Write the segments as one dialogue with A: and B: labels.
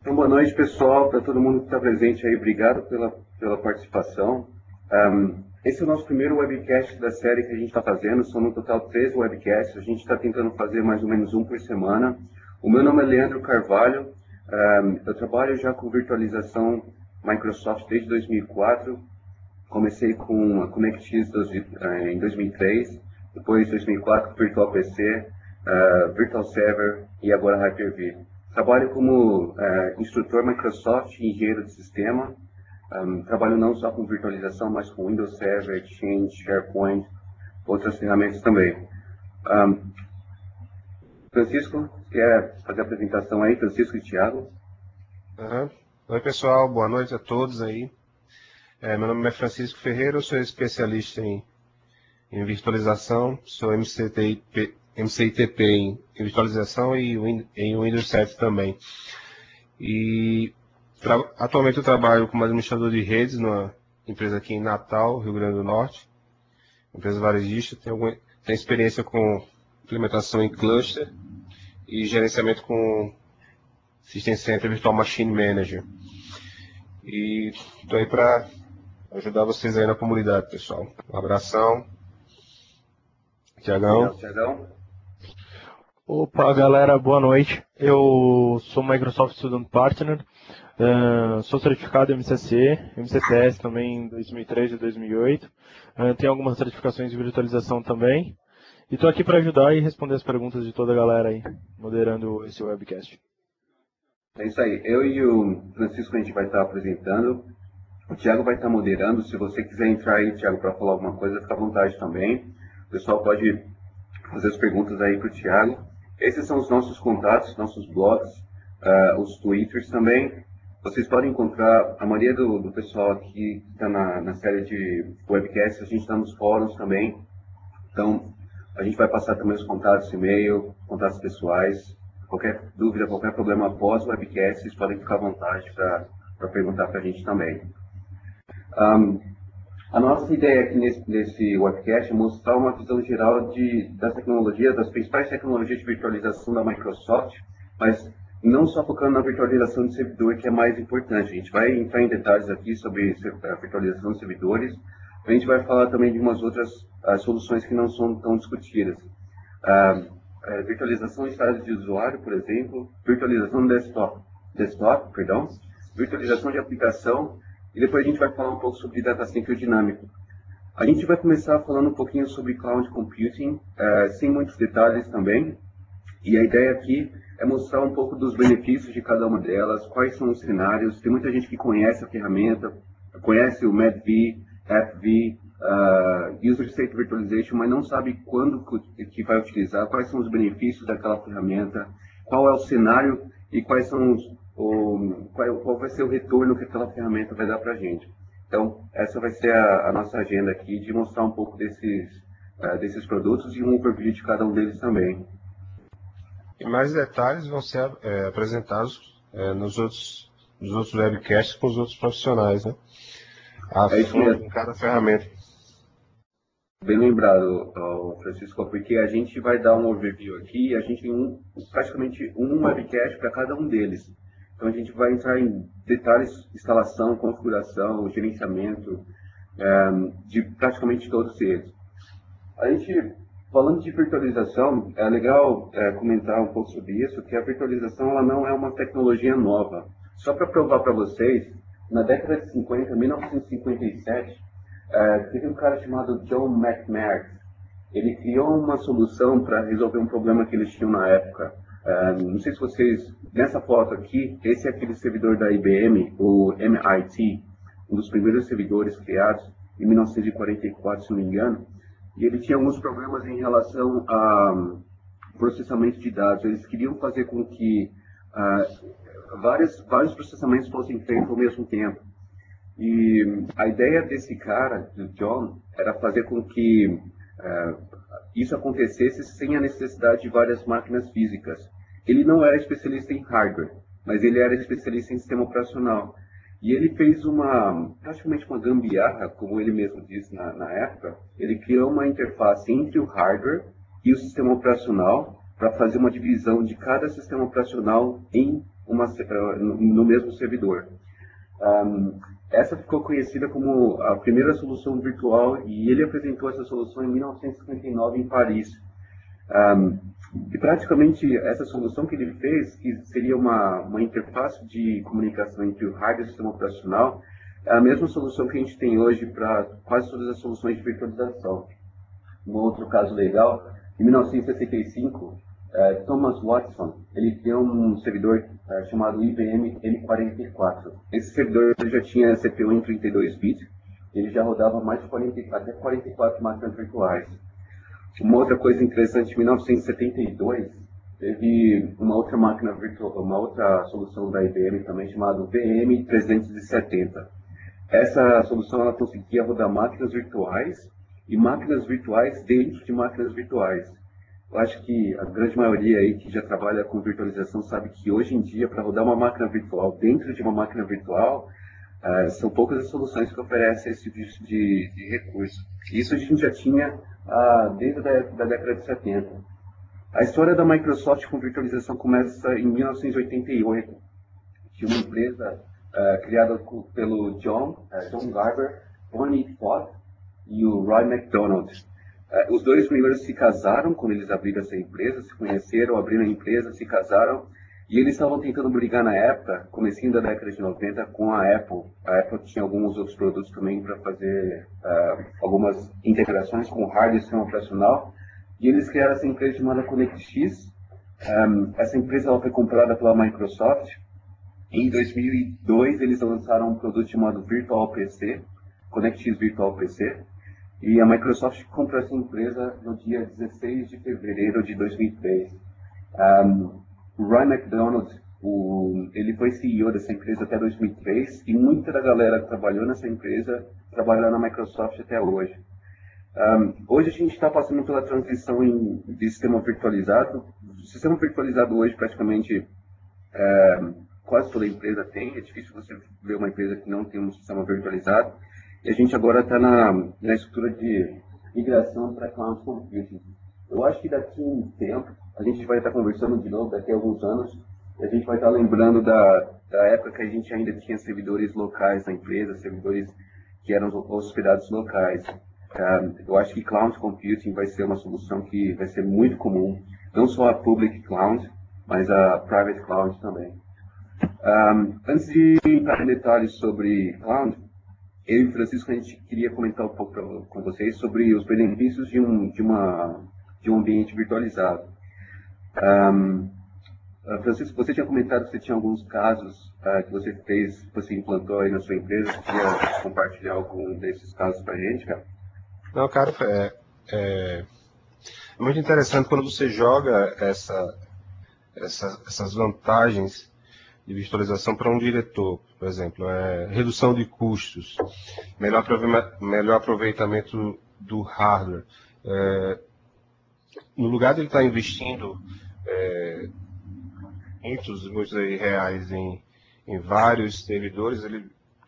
A: Então, boa noite, pessoal, para todo mundo que está presente aí, obrigado pela participação. Esse é o nosso primeiro webcast da série que a gente está fazendo, são no total 13 webcasts, a gente está tentando fazer mais ou menos um por semana. O meu nome é Leandro Carvalho, eu trabalho já com virtualização Microsoft desde 2004, comecei com a ConnectX em 2003, depois 2004 Virtual PC, Virtual Server e agora Hyper-V. Trabalho como instrutor Microsoft e engenheiro de sistema. Trabalho não só com virtualização, mas com Windows Server, Exchange, SharePoint, outras ferramentas também. Francisco, quer fazer a apresentação aí? Francisco e Thiago.
B: Oi, pessoal, boa noite a todos aí. Meu nome é Francisco Ferreira, eu sou especialista em virtualização, sou MCITP em virtualização e em Windows 7 também. E atualmente eu trabalho como administrador de redes numa empresa aqui em Natal, Rio Grande do Norte, empresa varejista. Tenho experiência com implementação em cluster e gerenciamento com System Center Virtual Machine Manager. E estou aí para ajudar vocês aí na comunidade, pessoal. Um abração. Tiagão.
C: Opa, galera, boa noite. Eu sou Microsoft Student Partner, sou certificado MCC, MCCS também em 2003 e 2008. Tenho algumas certificações de virtualização também. E estou aqui para ajudar e responder as perguntas de toda a galera aí, moderando esse webcast.
A: É isso aí. Eu e o Francisco a gente vai estar apresentando. O Thiago vai estar moderando. Se você quiser entrar aí, Thiago, para falar alguma coisa, fica à vontade também. O pessoal pode fazer as perguntas aí para o Thiago. Esses são os nossos contatos, nossos blogs, os twitters também. Vocês podem encontrar a maioria do pessoal aqui que está na série de webcasts. A gente está nos fóruns também. Então, a gente vai passar também os contatos, e-mail, contatos pessoais. Qualquer dúvida, qualquer problema após o webcast, vocês podem ficar à vontade para perguntar para a gente também. A nossa ideia aqui nesse webcast é mostrar uma visão geral das tecnologias, das principais tecnologias de virtualização da Microsoft, mas não só focando na virtualização de servidor, que é mais importante. A gente vai entrar em detalhes aqui sobre a virtualização de servidores, a gente vai falar também de umas outras soluções que não são tão discutidas. Virtualização em estágio de usuário, por exemplo, virtualização desktop, virtualização de aplicação, e depois a gente vai falar um pouco sobre data center dinâmico. A gente vai começar falando um pouquinho sobre cloud computing, sem muitos detalhes também, e a ideia aqui é mostrar um pouco dos benefícios de cada uma delas, quais são os cenários. Tem muita gente que conhece a ferramenta, conhece o MADV, AppV, User State Virtualization, mas não sabe quando que vai utilizar, quais são os benefícios daquela ferramenta, qual é o cenário e quais são qual vai ser o retorno que aquela ferramenta vai dar para a gente. Então, essa vai ser a nossa agenda aqui, de mostrar um pouco desses produtos e um overview de cada um deles também.
B: E mais detalhes vão ser apresentados nos outros webcasts com os outros profissionais, né? Em cada ferramenta.
A: Bem lembrado, Francisco, porque a gente vai dar um overview aqui, a gente tem praticamente um webcast para cada um deles. Então a gente vai entrar em detalhes, instalação, configuração, gerenciamento, de praticamente todos eles. A gente, falando de virtualização, é legal comentar um pouco sobre isso, que a virtualização ela não é uma tecnologia nova. Só para provar para vocês, na década de 50, 1957, teve um cara chamado John McNair. Ele criou uma solução para resolver um problema que eles tinham na época. Não sei se vocês, nessa foto aqui, esse é aquele servidor da IBM, o MIT, um dos primeiros servidores criados em 1944, se não me engano, e ele tinha alguns problemas em relação a processamento de dados. Eles queriam fazer com que vários processamentos fossem feitos ao mesmo tempo. E a ideia desse cara, do John, era fazer com que isso acontecesse sem a necessidade de várias máquinas físicas. Ele não era especialista em hardware, mas ele era especialista em sistema operacional. E ele fez praticamente uma gambiarra, como ele mesmo disse na época. Ele criou uma interface entre o hardware e o sistema operacional para fazer uma divisão de cada sistema operacional em no mesmo servidor. Essa ficou conhecida como a primeira solução virtual e ele apresentou essa solução em 1959 em Paris. E praticamente essa solução que ele fez, que seria uma interface de comunicação entre o hardware e o sistema operacional, é a mesma solução que a gente tem hoje para quase todas as soluções de virtualização. Um outro caso legal, em 1965, Thomas Watson, ele tem um servidor chamado IBM M44. Esse servidor já tinha CPU em 32 bits, ele já rodava mais de até 44 máquinas virtuais. Uma outra coisa interessante, em 1972, teve uma outra máquina virtual, uma outra solução da IBM também, chamada VM370. Essa solução ela conseguia rodar máquinas virtuais e máquinas virtuais dentro de máquinas virtuais. Eu acho que a grande maioria aí que já trabalha com virtualização sabe que hoje em dia, para rodar uma máquina virtual dentro de uma máquina virtual, são poucas as soluções que oferecem esse tipo de recurso. Isso a gente já tinha desde a década de 70. A história da Microsoft com virtualização começa em 1988, de uma empresa criada pelo John Garber, Bonnie Fott e o Roy McDonald. Os dois primeiros se casaram quando eles abriram essa empresa, se conheceram, abriram a empresa, se casaram, e eles estavam tentando brigar na época, comecinho da década de 90, com a Apple. A Apple tinha alguns outros produtos também para fazer algumas integrações com o hardware e sistema operacional, e eles criaram essa empresa chamada ConnectX. Essa empresa ela foi comprada pela Microsoft. Em 2002, eles lançaram um produto chamado Virtual PC, ConnectX Virtual PC, e a Microsoft comprou essa empresa no dia 16 de fevereiro de 2003. O Roy McDonald, ele foi CEO dessa empresa até 2003 e muita da galera que trabalhou nessa empresa trabalha na Microsoft até hoje. Hoje a gente está passando pela transição de sistema virtualizado. O sistema virtualizado hoje praticamente quase toda empresa tem. É difícil você ver uma empresa que não tem um sistema virtualizado. E a gente agora está na estrutura de migração para cloud computing. Eu acho que daqui a um tempo a gente vai estar conversando de novo, daqui a alguns anos, e a gente vai estar lembrando da época que a gente ainda tinha servidores locais na empresa, servidores que eram hospedados locais. Eu acho que cloud computing vai ser uma solução que vai ser muito comum, não só a public cloud, mas a private cloud também. Antes de entrar em detalhes sobre cloud, eu e o Francisco, a gente queria comentar um pouco com vocês sobre os benefícios de um ambiente virtualizado. Francisco, você tinha comentado que você tinha alguns casos que você implantou aí na sua empresa. Você queria compartilhar algum desses casos para a gente, cara?
B: Não, cara, é muito interessante quando você joga essas vantagens de virtualização para um diretor, por exemplo, redução de custos, melhor aproveitamento do hardware. No lugar de ele estar investindo muitos reais em vários servidores,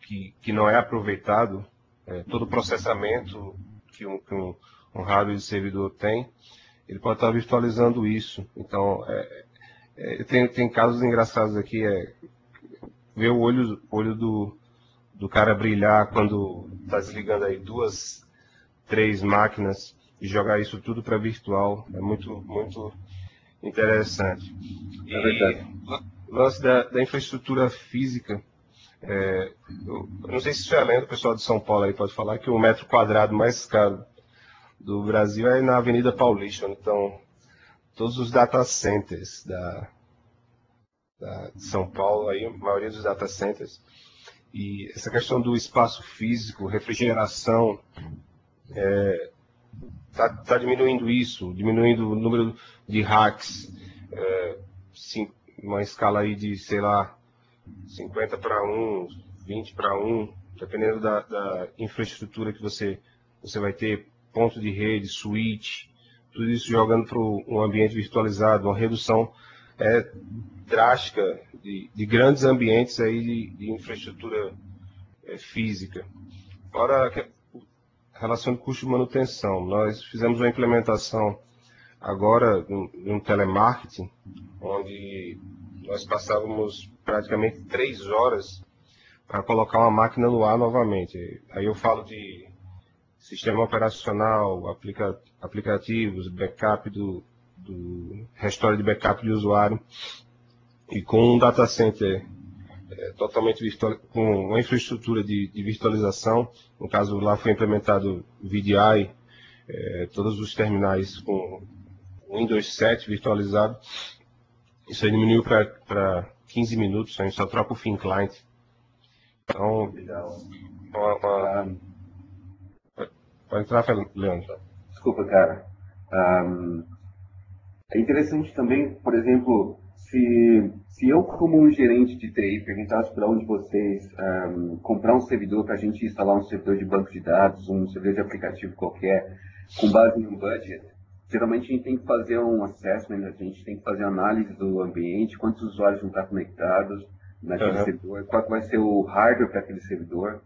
B: que não é aproveitado, todo o processamento que um hardware de servidor tem, ele pode estar virtualizando isso. Então, tem casos engraçados aqui, ver o olho do cara brilhar quando está desligando aí 2, 3 máquinas e jogar isso tudo para virtual. É muito, muito interessante. E o lance da infraestrutura física, eu não sei se isso é lenda, o pessoal de São Paulo aí pode falar que o metro quadrado mais caro do Brasil é na Avenida Paulista, então todos os data centers de São Paulo, aí, a maioria dos data centers, e essa questão do espaço físico, refrigeração, está diminuindo isso, diminuindo o número de racks, uma escala aí de, sei lá, 50 para 1, 20 para 1, dependendo da infraestrutura que você vai ter, ponto de rede, switch, tudo isso jogando para um ambiente virtualizado, uma redução drástica de grandes ambientes aí de infraestrutura física. Fora a relação de custo de manutenção, nós fizemos uma implementação agora de um telemarketing, onde nós passávamos praticamente 3 horas para colocar uma máquina no ar novamente. Aí eu falo de sistema operacional, aplicativos, backup do restore de backup de usuário, e com um data center totalmente virtual, com uma infraestrutura de virtualização. No caso, lá foi implementado o VDI, todos os terminais com Windows 7 virtualizado. Isso aí diminuiu para 15 minutos, a gente só troca o thin client. Então, pode entrar, Leandro.
A: Desculpa, cara. É interessante também, por exemplo, se eu, como um gerente de TI, perguntasse para um de vocês comprar um servidor para a gente instalar um servidor de banco de dados, um servidor de aplicativo qualquer, com base em um budget, geralmente a gente tem que fazer um assessment, a gente tem que fazer análise do ambiente, quantos usuários vão estar conectados naquele servidor, qual vai ser o hardware para aquele servidor.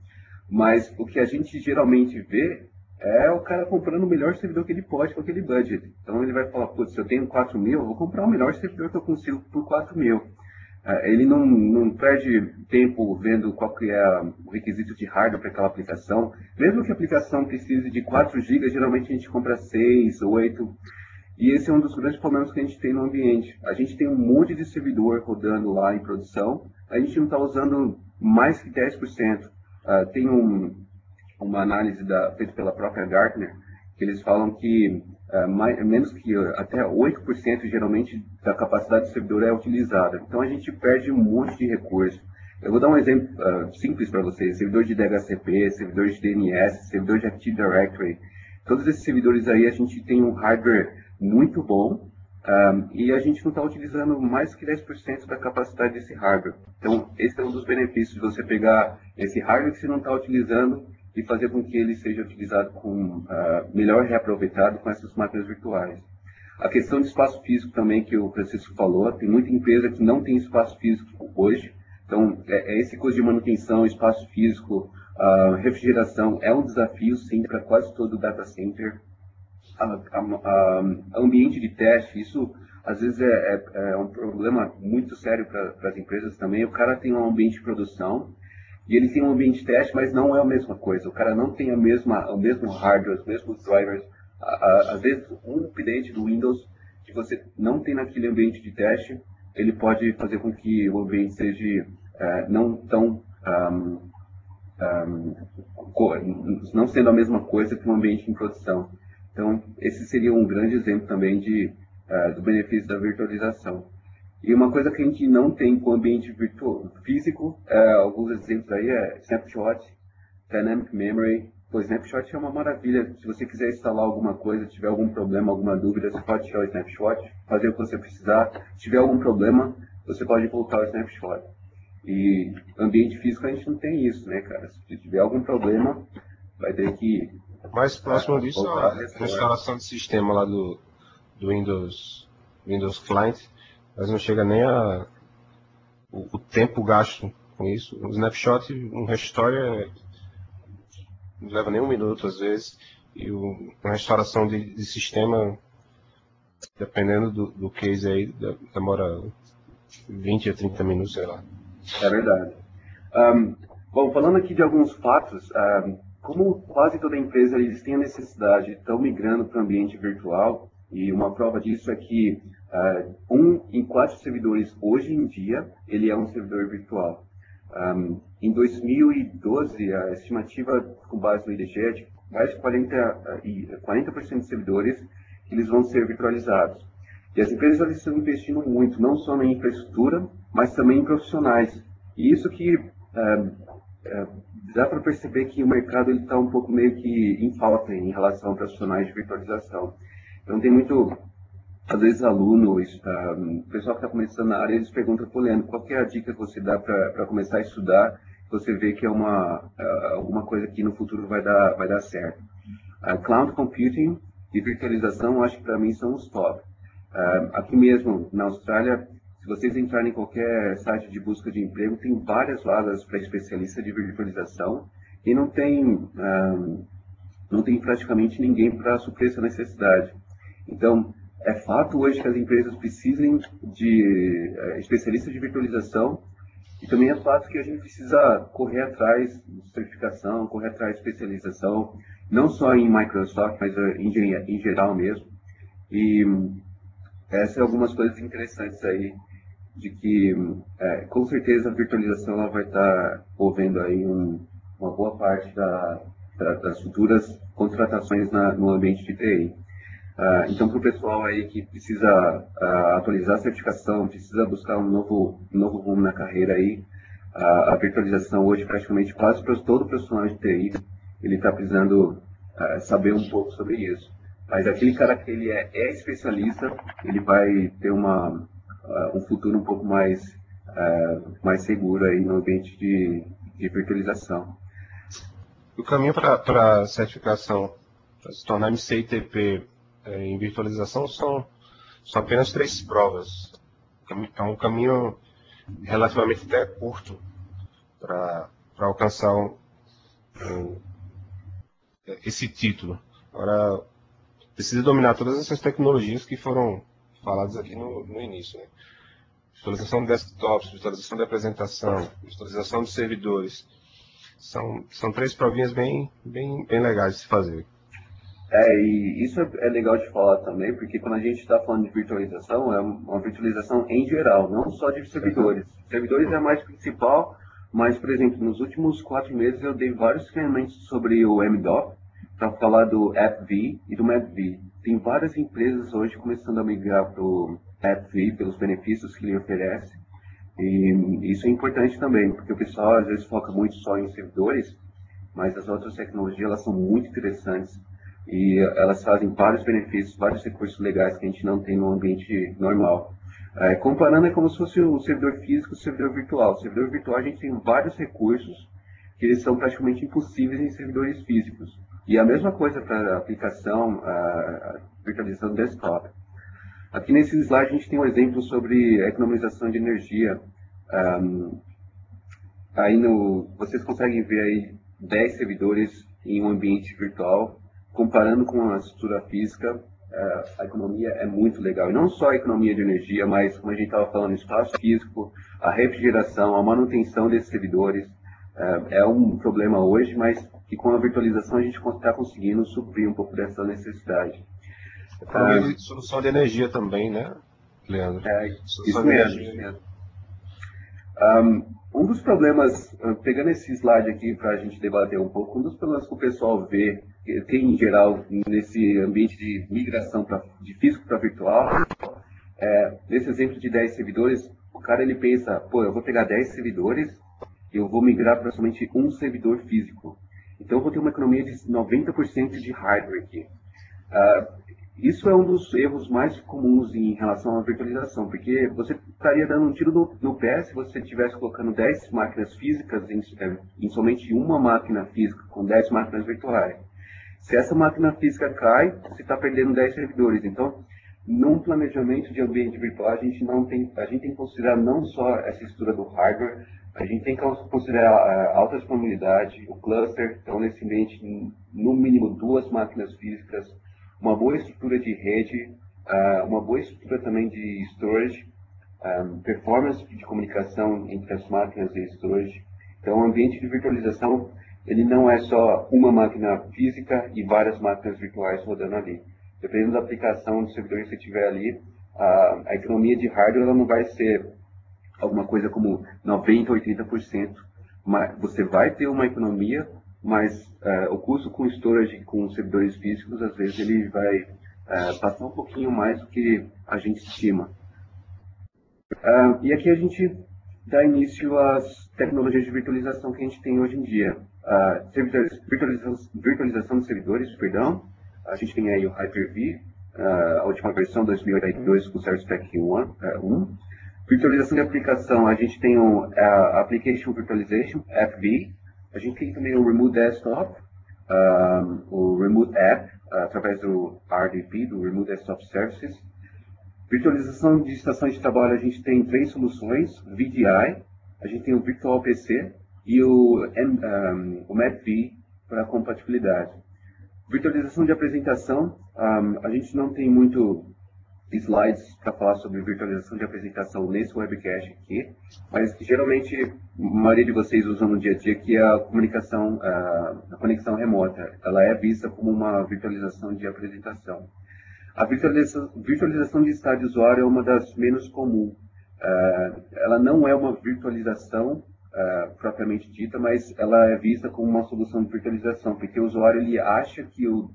A: Mas o que a gente geralmente vê é o cara comprando o melhor servidor que ele pode com aquele budget. Então ele vai falar, putz, se eu tenho 4.000, eu vou comprar o melhor servidor que eu consigo por 4.000. Ele não perde tempo vendo qual que é o requisito de hardware para aquela aplicação. Mesmo que a aplicação precise de 4 GB, geralmente a gente compra 6, 8. E esse é um dos grandes problemas que a gente tem no ambiente. A gente tem um monte de servidor rodando lá em produção, a gente não está usando mais que 10%. Tem uma análise feita pela própria Gartner, que eles falam que menos que até 8% geralmente da capacidade do servidor é utilizada. Então a gente perde um monte de recurso. Eu vou dar um exemplo simples para vocês: servidor de DHCP, servidor de DNS, servidor de Active Directory. Todos esses servidores aí a gente tem um hardware muito bom e a gente não está utilizando mais que 10% da capacidade desse hardware. Então esse é um dos benefícios de você pegar esse hardware que você não está utilizando e fazer com que ele seja utilizado melhor reaproveitado com essas máquinas virtuais. A questão de espaço físico também, que o Francisco falou, tem muita empresa que não tem espaço físico hoje, então esse custo de manutenção, espaço físico, refrigeração é um desafio sim para quase todo o data center. Ambiente de teste, isso às vezes é um problema muito sério para as empresas também. O cara tem um ambiente de produção, e ele tem um ambiente de teste, mas não é a mesma coisa. O cara não tem o mesmo hardware, os mesmos drivers. Às vezes, um update do Windows que você não tem naquele ambiente de teste, ele pode fazer com que o ambiente seja não sendo a mesma coisa que um ambiente em produção. Então, esse seria um grande exemplo também do benefício da virtualização. E uma coisa que a gente não tem com o ambiente físico, alguns exemplos aí Snapshot, Dynamic Memory. O Snapshot é uma maravilha. Se você quiser instalar alguma coisa, tiver algum problema, alguma dúvida, você pode tirar o Snapshot, fazer o que você precisar. Se tiver algum problema, você pode voltar ao Snapshot. E ambiente físico a gente não tem isso, né, cara? Se tiver algum problema, vai ter que...
B: Mais próximo disso, a instalação de sistema lá do Windows Client, mas não chega nem o tempo gasto com isso. O snapshot, um restore não leva nem um minuto às vezes, e uma restauração de sistema, dependendo do case aí, demora 20 a 30 minutos, sei lá.
A: É verdade. Bom, falando aqui de alguns fatos, como quase toda empresa eles têm a necessidade, estão migrando para o ambiente virtual, e uma prova disso é que 1 em 4 servidores hoje em dia, ele é um servidor virtual. Em 2012, a estimativa com base no IDG é de mais de 40% de servidores que eles vão ser virtualizados. E as empresas elas estão investindo muito, não só na infraestrutura, mas também em profissionais. E isso que dá para perceber que o mercado está um pouco meio que em falta em relação a profissionais de virtualização. Então tem muito, às vezes, alunos, pessoal que está começando na área, eles perguntam, pô, Leandro, qual que é a dica que você dá para começar a estudar, você vê que é alguma coisa que no futuro vai dar certo. Cloud Computing e virtualização, acho que para mim são os top. Aqui mesmo, na Austrália, se vocês entrarem em qualquer site de busca de emprego, tem várias vagas para especialista de virtualização e não tem praticamente ninguém para suprir essa necessidade. Então, É fato hoje que as empresas precisam de especialistas de virtualização, e também é fato que a gente precisa correr atrás de certificação, correr atrás de especialização, não só em Microsoft, mas em geral mesmo. E essas são algumas coisas interessantes aí, de que com certeza a virtualização ela vai estar movendo aí uma boa parte das futuras contratações no ambiente de TI. Então, para o pessoal aí que precisa atualizar a certificação, precisa buscar um novo rumo na carreira aí, a virtualização hoje praticamente quase para todo profissional de TI, ele está precisando saber um pouco sobre isso. Mas aquele cara que ele é especialista, ele vai ter um futuro um pouco mais seguro aí no ambiente de virtualização.
B: O caminho para a certificação, para se tornar MCITP em virtualização, são apenas 3 provas. É um caminho relativamente até curto para alcançar esse título. Agora, precisa dominar todas essas tecnologias que foram faladas aqui no início, né? Virtualização de desktops, virtualização de apresentação, virtualização de servidores. São 3 provinhas bem legais de se fazer.
A: E isso é legal de falar também, porque quando a gente está falando de virtualização, é uma virtualização em geral, não só de servidores. Servidores é a mais principal, mas, por exemplo, nos últimos 4 meses eu dei vários treinamentos sobre o MDOP, para falar do AppV e do MapV. Tem várias empresas hoje começando a migrar para o AppV pelos benefícios que ele oferece. E isso é importante também, porque o pessoal às vezes foca muito só em servidores, mas as outras tecnologias elas são muito interessantes e elas fazem vários benefícios, vários recursos legais que a gente não tem no ambiente normal. Comparando, é como se fosse o servidor físico e o servidor virtual. O servidor virtual a gente tem vários recursos que eles são praticamente impossíveis em servidores físicos. E a mesma coisa para a aplicação, a virtualização do desktop. Aqui nesse slide a gente tem um exemplo sobre a economização de energia. Vocês conseguem ver aí 10 servidores em um ambiente virtual, comparando com a estrutura física. A economia é muito legal. E não só a economia de energia, mas, como a gente estava falando, espaço físico, a refrigeração, a manutenção desses servidores. É um problema hoje, mas que com a virtualização a gente está conseguindo suprir um pouco dessa necessidade.
B: Solução de energia também, né, Leandro?
A: Isso mesmo. Um dos problemas, pegando esse slide aqui para a gente debater um pouco, um dos problemas que o pessoal vê, que tem em geral nesse ambiente de migração de físico para virtual, nesse exemplo de 10 servidores, o cara ele pensa, eu vou pegar 10 servidores e eu vou migrar para somente um servidor físico. Então eu vou ter uma economia de 90% de hardware aqui. Isso é um dos erros mais comuns em relação à virtualização, porque você estaria dando um tiro no pé se você estivesse colocando 10 máquinas físicas em somente uma máquina física, com 10 máquinas virtuais. Se essa máquina física cai, você está perdendo 10 servidores. Então, num planejamento de ambiente virtual, a gente tem que considerar não só essa estrutura do hardware, a gente tem que considerar a alta disponibilidade, o cluster, então nesse ambiente, no mínimo 2 máquinas físicas, uma boa estrutura de rede, uma boa estrutura também de storage, performance de comunicação entre as máquinas e storage. Então, o ambiente de virtualização, ele não é só uma máquina física e várias máquinas virtuais rodando ali. Dependendo da aplicação do servidor que você tiver ali, a economia de hardware ela não vai ser alguma coisa como 90%, 80%. Mas você vai ter uma economia, mas o custo com storage, com servidores físicos, às vezes ele vai passar um pouquinho mais do que a gente estima. E aqui a gente dá início às tecnologias de virtualização que a gente tem hoje em dia. Virtualização de servidores, perdão. A gente tem aí o Hyper-V, a última versão 2082 com o Service Pack 1. Virtualização de aplicação, a gente tem o Application Virtualization, AppV. A gente tem também o Remote Desktop, o Remote App, através do RDP, do Remote Desktop Services. Virtualização de estações de trabalho, a gente tem 3 soluções, VDI, a gente tem o Virtual PC e o MapV para compatibilidade. Virtualização de apresentação, a gente não tem muito slides para falar sobre virtualização de apresentação nesse webcast aqui, mas que geralmente a maioria de vocês usam no dia a dia, que é a comunicação, a conexão remota. Ela é vista como uma virtualização de apresentação. A virtualização de estado de usuário é uma das menos comuns. Ela não é uma virtualização propriamente dita, mas ela é vista como uma solução de virtualização, porque o usuário ele acha que o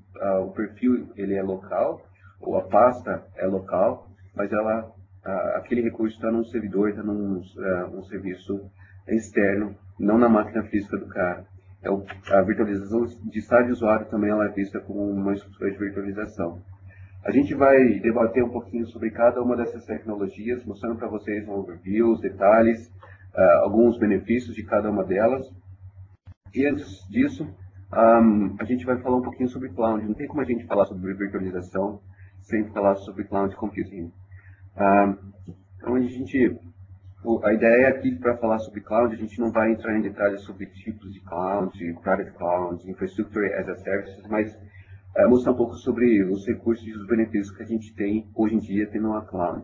A: perfil ele é local, ou a pasta é local, mas aquele recurso está num servidor, está num um serviço externo, não na máquina física do cara. Então, a virtualização de estado de usuário também ela é vista como uma estrutura de virtualização. A gente vai debater um pouquinho sobre cada uma dessas tecnologias, mostrando para vocês um overview, os detalhes, alguns benefícios de cada uma delas. E antes disso, a gente vai falar um pouquinho sobre cloud. Não tem como a gente falar sobre virtualização sem falar sobre cloud computing. Então a ideia aqui para falar sobre cloud, a gente não vai entrar em detalhes sobre tipos de cloud, private cloud, infrastructure as a service, mas mostrar um pouco sobre os recursos e os benefícios que a gente tem hoje em dia tendo uma cloud.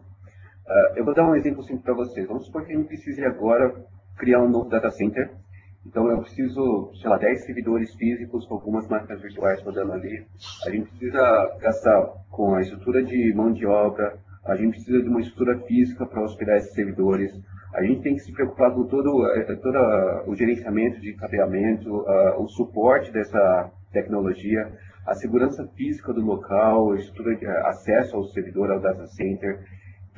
A: Eu vou dar um exemplo simples para vocês. Vamos supor que a gente precise agora criar um novo data center. Então eu preciso, sei lá, 10 servidores físicos com algumas máquinas virtuais rodando ali. A gente precisa gastar com a estrutura de mão de obra, a gente precisa de uma estrutura física para hospedar esses servidores. A gente tem que se preocupar com todo o gerenciamento de cabeamento, o suporte dessa tecnologia, a segurança física do local, a estrutura de acesso ao servidor, ao data center,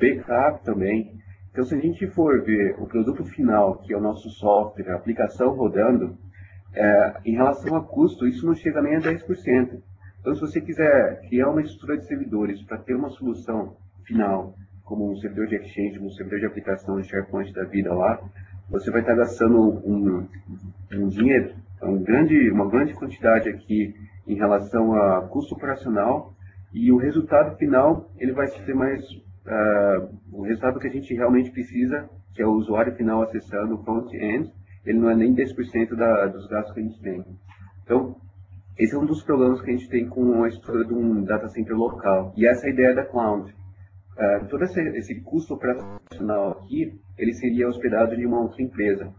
A: backup também. Então, se a gente for ver o produto final, que é o nosso software, a aplicação rodando, em relação a custo, isso não chega nem a 10%. Então, se você quiser criar uma estrutura de servidores para ter uma solução final, como um servidor de Exchange, um servidor de aplicação de SharePoint da vida lá, você vai estar gastando um dinheiro, uma grande quantidade aqui em relação a custo operacional, e o resultado final ele vai ser mais o resultado que a gente realmente precisa, que é o usuário final acessando o front-end, ele não é nem 10% dos gastos que a gente tem. Então, esse é um dos problemas que a gente tem com a estrutura de um data center local. E essa é a ideia da cloud. Todo esse custo operacional aqui, ele seria hospedado em uma outra empresa.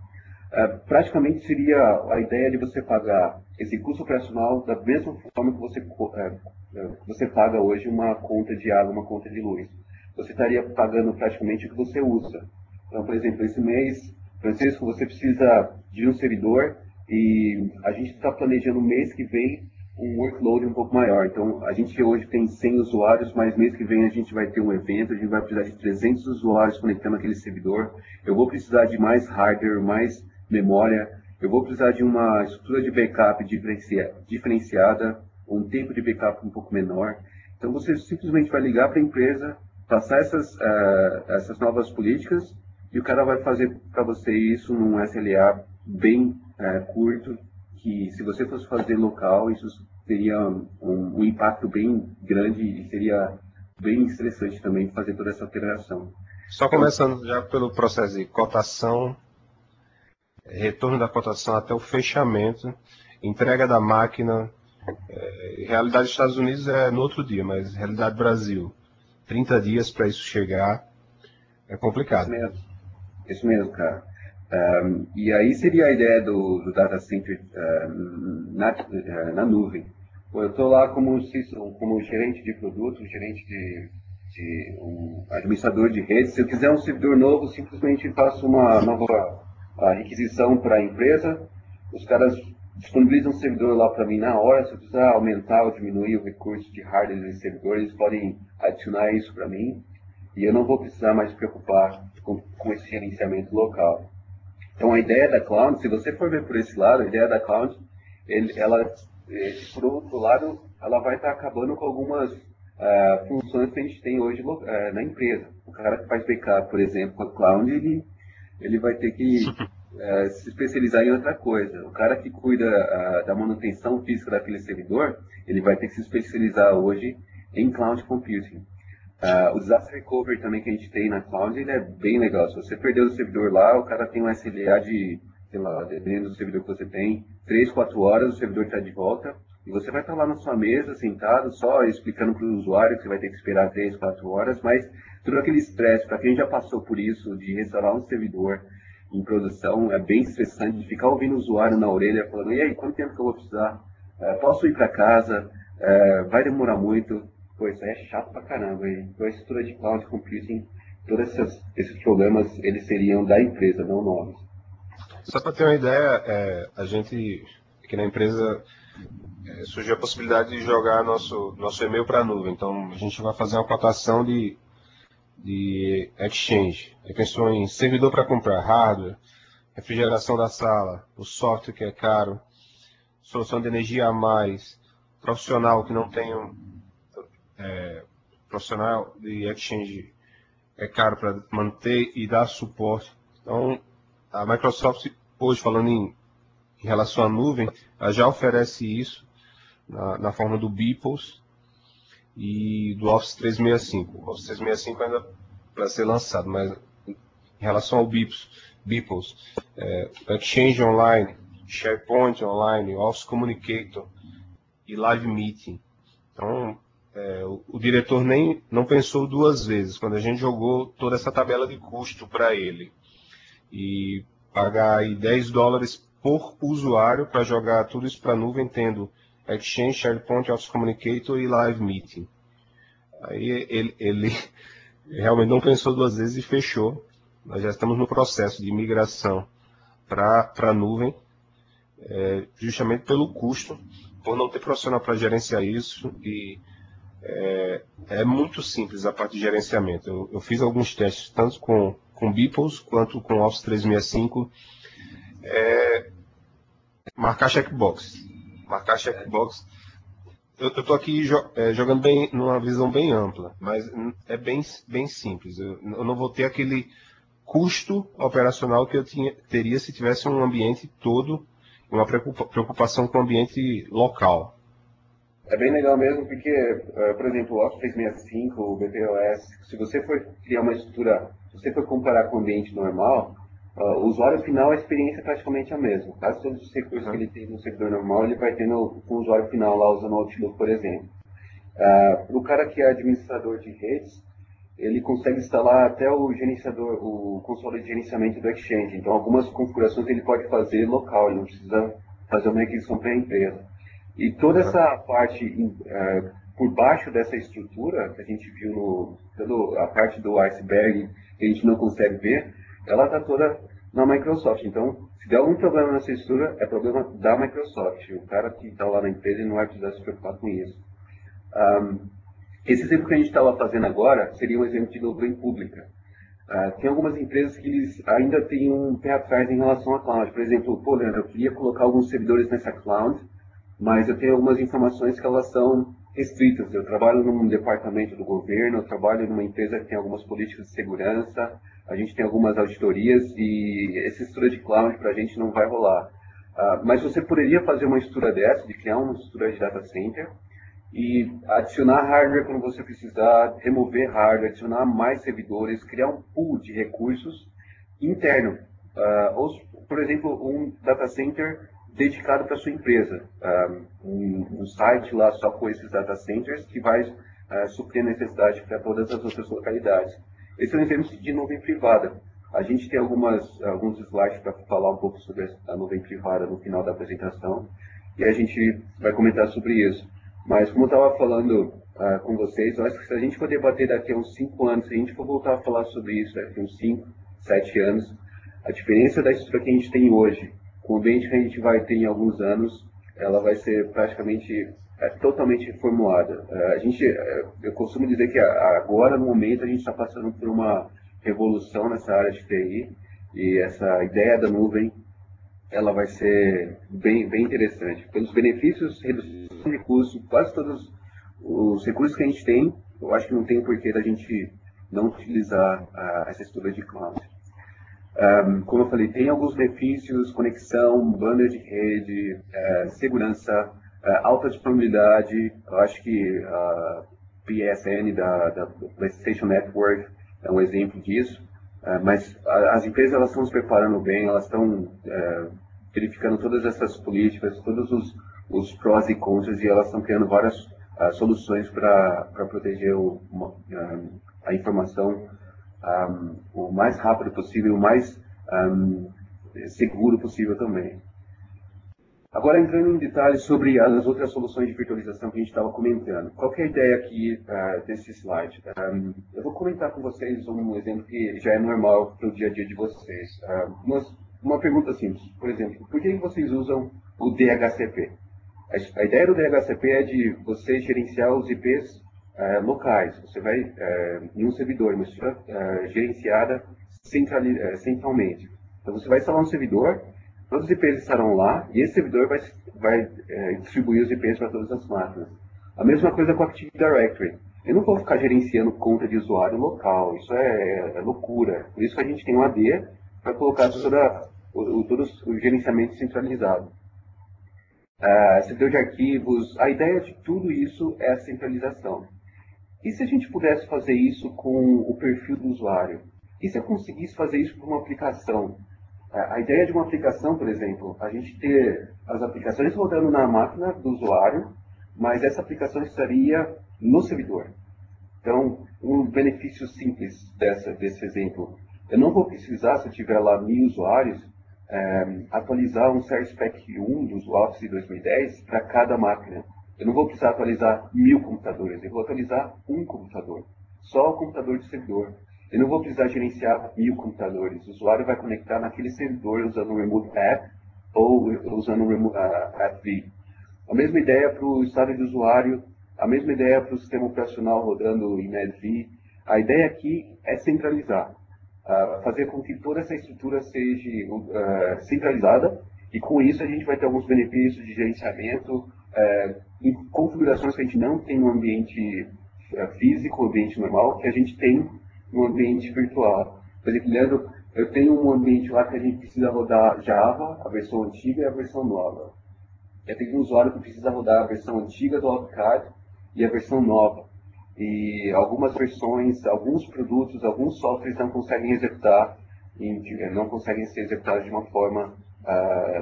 A: Praticamente seria a ideia de você pagar esse custo operacional da mesma forma que você paga hoje uma conta de água, uma conta de luz. Você estaria pagando praticamente o que você usa. Então, por exemplo, esse mês, Francisco, você precisa de um servidor e a gente está planejando o mês que vem um workload um pouco maior. Então, a gente hoje tem 100 usuários, mas mês que vem a gente vai ter um evento, a gente vai precisar de 300 usuários conectando aquele servidor. Eu vou precisar de mais hardware, mais memória. Eu vou precisar de uma estrutura de backup diferenciada, um tempo de backup um pouco menor. Então, você simplesmente vai ligar para a empresa, passar essas novas políticas, e o cara vai fazer para você isso num SLA bem curto, que se você fosse fazer local, isso teria um impacto bem grande e seria bem estressante também fazer toda essa alteração.
B: Só começando já pelo processo de cotação, retorno da cotação até o fechamento, entrega da máquina, realidade dos Estados Unidos é no outro dia, mas realidade Brasil, 30 dias para isso chegar, é complicado.
A: Isso mesmo, cara. E aí seria a ideia do data center na nuvem. Eu estou lá como gerente de produto, gerente um administrador de rede. Se eu quiser um servidor novo, simplesmente faço uma nova requisição para a empresa. Os caras disponibilizam um servidor lá para mim na hora. Se eu precisar aumentar ou diminuir o recurso de hardware desse servidor, eles podem adicionar isso para mim. E eu não vou precisar mais me preocupar com esse gerenciamento local. Então, a ideia da cloud, se você for ver por esse lado, a ideia da cloud, por outro lado, ela vai estar acabando com algumas funções que a gente tem hoje na empresa. O cara que faz backup, por exemplo, com a cloud, ele vai ter que se especializar em outra coisa. O cara que cuida da manutenção física daquele servidor, ele vai ter que se especializar hoje em cloud computing. O disaster recovery também que a gente tem na cloud, ele é bem legal. Se você perdeu o servidor lá, o cara tem um SLA de, sei lá, dependendo do servidor que você tem, 3, 4 horas, o servidor está de volta. E você vai estar lá na sua mesa, sentado, só explicando para o usuário que você vai ter que esperar 3, 4 horas, mas todo aquele estresse, para quem já passou por isso, de restaurar um servidor em produção, é bem estressante de ficar ouvindo o usuário na orelha, falando, e aí, quanto tempo que eu vou precisar? Posso ir para casa? Vai demorar muito? Pô, isso aí é chato pra caramba. E com a estrutura de cloud computing, todos esses problemas, eles seriam da empresa, não nossos.
B: Só para ter uma ideia, a gente aqui na empresa surgiu a possibilidade de jogar nosso e-mail para a nuvem. Então a gente vai fazer uma cotação de Exchange. Aí pensou em servidor para comprar, hardware, refrigeração da sala, o software que é caro, solução de energia a mais, profissional que não tem profissional de Exchange é caro para manter e dar suporte. Então a Microsoft hoje, falando em relação à nuvem, ela já oferece isso na forma do Beeples e do Office 365. O Office 365 ainda para ser lançado, mas em relação ao Beeples, Exchange Online, SharePoint Online, Office Communicator e Live Meeting. Então, o diretor não pensou duas vezes quando a gente jogou toda essa tabela de custo para ele. E pagar aí $10 por usuário para jogar tudo isso para a nuvem, tendo Exchange, SharePoint, Office Communicator e Live Meeting. Aí ele realmente não pensou duas vezes e fechou. Nós já estamos no processo de migração para a nuvem, justamente pelo custo, por não ter profissional para gerenciar isso. E é muito simples a parte de gerenciamento. Eu fiz alguns testes, tanto com Beeples quanto com Office 365. Marcar checkbox. Eu estou aqui jogando bem, numa visão bem ampla, mas é bem simples. Eu não vou ter aquele custo operacional que eu teria se tivesse um ambiente todo, uma preocupação com o ambiente local.
A: É bem legal mesmo, porque, por exemplo, o Office 365, o BPOS, se você for criar uma estrutura, se você for comparar com o ambiente normal, o usuário final, a experiência é praticamente a mesma. Quase todos os recursos que ele tem no servidor normal, ele vai ter com o usuário final lá usando o Outlook, por exemplo. Para o cara que é administrador de redes, ele consegue instalar até o console de gerenciamento do Exchange. Então, algumas configurações ele pode fazer local, ele não precisa fazer uma requisição para a empresa. E toda essa parte por baixo dessa estrutura que a gente viu toda a parte do iceberg que a gente não consegue ver, ela está toda na Microsoft. Então, se der algum problema nessa estrutura, é problema da Microsoft. O cara que está lá na empresa não vai precisar se preocupar com isso. Esse exemplo que a gente estava fazendo agora seria um exemplo de nuvem pública. Tem algumas empresas que eles ainda têm um pé atrás em relação à cloud. Por exemplo, Leandro, eu queria colocar alguns servidores nessa cloud, mas eu tenho algumas informações que elas são restritas. Eu trabalho num departamento do governo, eu trabalho numa empresa que tem algumas políticas de segurança, a gente tem algumas auditorias e essa estrutura de cloud para a gente não vai rolar. Mas você poderia fazer uma estrutura dessa, de criar uma estrutura de data center e adicionar hardware quando você precisar, remover hardware, adicionar mais servidores, criar um pool de recursos interno. Ou, por exemplo, um data center dedicado para a sua empresa. Um site lá só com esses data centers que vai suprir a necessidade para todas as outras localidades. Esse é um exemplo de nuvem privada. A gente tem alguns slides para falar um pouco sobre a nuvem privada no final da apresentação e a gente vai comentar sobre isso. Mas como eu estava falando com vocês, eu acho que se a gente for debater daqui a uns 5 anos, se a gente for voltar a falar sobre isso daqui a uns 5, 7 anos, a diferença da estrutura que a gente tem hoje com o ambiente que a gente vai ter em alguns anos, ela vai ser praticamente totalmente reformulada. Eu costumo dizer que agora, no momento, a gente está passando por uma revolução nessa área de TI e essa ideia da nuvem, ela vai ser bem interessante. Pelos benefícios, redução de custo, quase todos os recursos que a gente tem, eu acho que não tem porquê da gente não utilizar essa estrutura de cloud. Como eu falei, tem alguns benefícios, conexão, banda de rede, segurança, alta disponibilidade. Eu acho que a PSN da PlayStation Network é um exemplo disso. Mas as empresas elas estão se preparando bem, elas estão verificando todas essas políticas, todos os prós e contras, e elas estão criando várias soluções para proteger a informação o mais rápido possível, o mais seguro possível também. Agora, entrando em detalhes sobre as outras soluções de virtualização que a gente estava comentando. Qual que é a ideia aqui desse slide? Eu vou comentar com vocês um exemplo que já é normal para o dia a dia de vocês. Uma pergunta simples, por exemplo, por que vocês usam o DHCP? A ideia do DHCP é de você gerenciar os IPs locais. Você vai em um servidor, uma estrutura gerenciada centralmente. Então, você vai instalar um servidor, todos os IPs estarão lá, e esse servidor vai distribuir os IPs para todas as máquinas. A mesma coisa com o Active Directory. Eu não vou ficar gerenciando conta de usuário local, isso é loucura. Por isso que a gente tem um AD para colocar todo o gerenciamento centralizado. Servidor de arquivos, a ideia de tudo isso é a centralização. E se a gente pudesse fazer isso com o perfil do usuário? E se eu conseguisse fazer isso com uma aplicação? A ideia de uma aplicação, por exemplo, a gente ter as aplicações rodando na máquina do usuário, mas essa aplicação estaria no servidor. Então, um benefício simples desse exemplo. Eu não vou precisar, se eu tiver lá 1000 usuários, atualizar um Service Pack 1 dos Office 2010 para cada máquina. Eu não vou precisar atualizar 1000 computadores, eu vou atualizar um computador. Só o computador de servidor. Eu não vou precisar gerenciar 1000 computadores. O usuário vai conectar naquele servidor usando o Remote App ou usando o Remote App V. A mesma ideia para o estado de usuário, a mesma ideia para o sistema operacional rodando em NetV. A ideia aqui é centralizar, fazer com que toda essa estrutura seja centralizada, e com isso a gente vai ter alguns benefícios de gerenciamento em configurações que a gente não tem no ambiente físico, ambiente normal, que a gente tem no ambiente virtual. Por exemplo, Leandro, eu tenho um ambiente lá que a gente precisa rodar Java, a versão antiga e a versão nova. Eu tenho um usuário que precisa rodar a versão antiga do AutoCAD e a versão nova. E algumas versões, alguns produtos, alguns softwares não conseguem executar, não conseguem ser executados de uma forma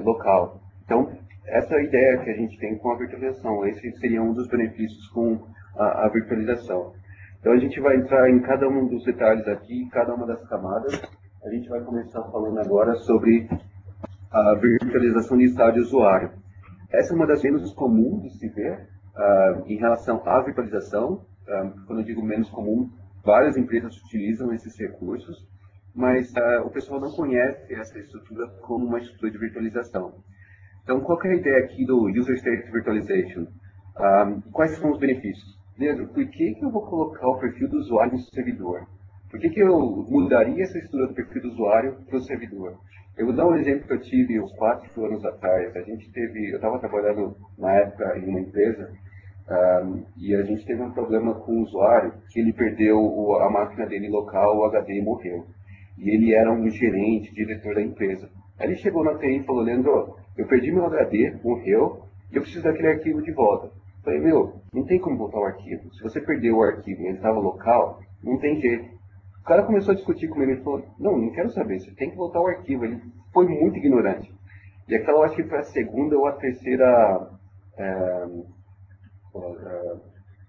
A: local. Então, essa é a ideia que a gente tem com a virtualização. Esse seria um dos benefícios com a virtualização. Então, a gente vai entrar em cada um dos detalhes aqui, cada uma das camadas. A gente vai começar falando agora sobre a virtualização de estado de usuário. Essa é uma das menos comuns de se ver em relação à virtualização. Quando eu digo menos comum, várias empresas utilizam esses recursos, mas o pessoal não conhece essa estrutura como uma estrutura de virtualização. Então, qual que é a ideia aqui do User State Virtualization? Quais são os benefícios? Leandro, por que eu vou colocar o perfil do usuário no servidor? Por que eu mudaria essa estrutura do perfil do usuário para o servidor? Eu vou dar um exemplo que eu tive uns 4 anos atrás. Eu estava trabalhando na época em uma empresa e a gente teve um problema com o usuário, que ele perdeu a máquina dele local, o HD, e morreu. E ele era um gerente, diretor da empresa. Aí ele chegou na TI e falou: Leandro, eu perdi meu HD, morreu, e eu preciso daquele arquivo de volta. Eu falei: não tem como voltar o arquivo. Se você perdeu o arquivo e ele estava local, não tem jeito. O cara começou a discutir comigo, ele falou: não quero saber, você tem que voltar o arquivo. Ele foi muito ignorante. E aquela, eu acho que foi a segunda ou a terceira...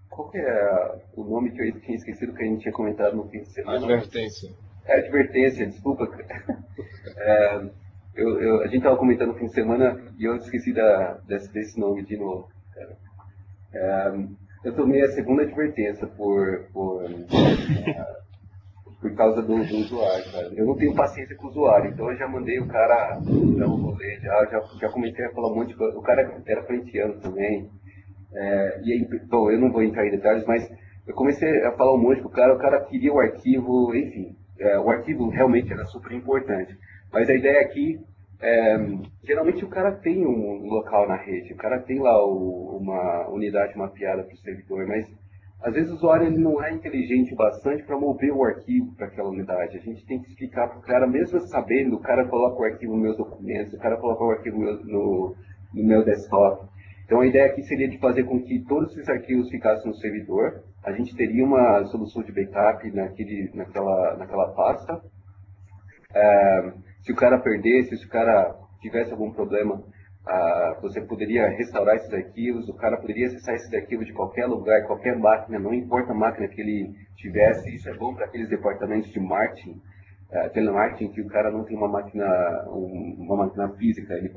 A: qual que é o nome que eu tinha esquecido que a gente tinha comentado no fim de semana?
B: Advertência.
A: Advertência, desculpa. A gente estava comentando no fim de semana e eu esqueci desse nome de novo. Eu tomei a segunda advertência por causa do usuário, cara. Eu não tenho paciência com o usuário, então eu já mandei o cara dar um rolê, já comecei a falar um monte de coisa. O cara era corintiano também. E aí, bom, eu não vou entrar em detalhes, mas eu comecei a falar um monte com o cara queria o arquivo, enfim. O arquivo realmente era super importante. Mas a ideia aqui, geralmente o cara tem um local na rede, o cara tem lá uma unidade mapeada para o servidor, mas às vezes o usuário ele não é inteligente o bastante para mover o arquivo para aquela unidade. A gente tem que explicar para o cara, mesmo sabendo, o cara coloca o arquivo nos meus documentos, o cara coloca o arquivo no meu desktop. Então a ideia aqui seria de fazer com que todos esses arquivos ficassem no servidor. A gente teria uma solução de backup naquela pasta. Se o cara perdesse, se o cara tivesse algum problema, você poderia restaurar esses arquivos, o cara poderia acessar esses arquivos de qualquer lugar, qualquer máquina, não importa a máquina que ele tivesse. Isso é bom para aqueles departamentos de marketing, telemarketing, que o cara não tem uma máquina física. Ele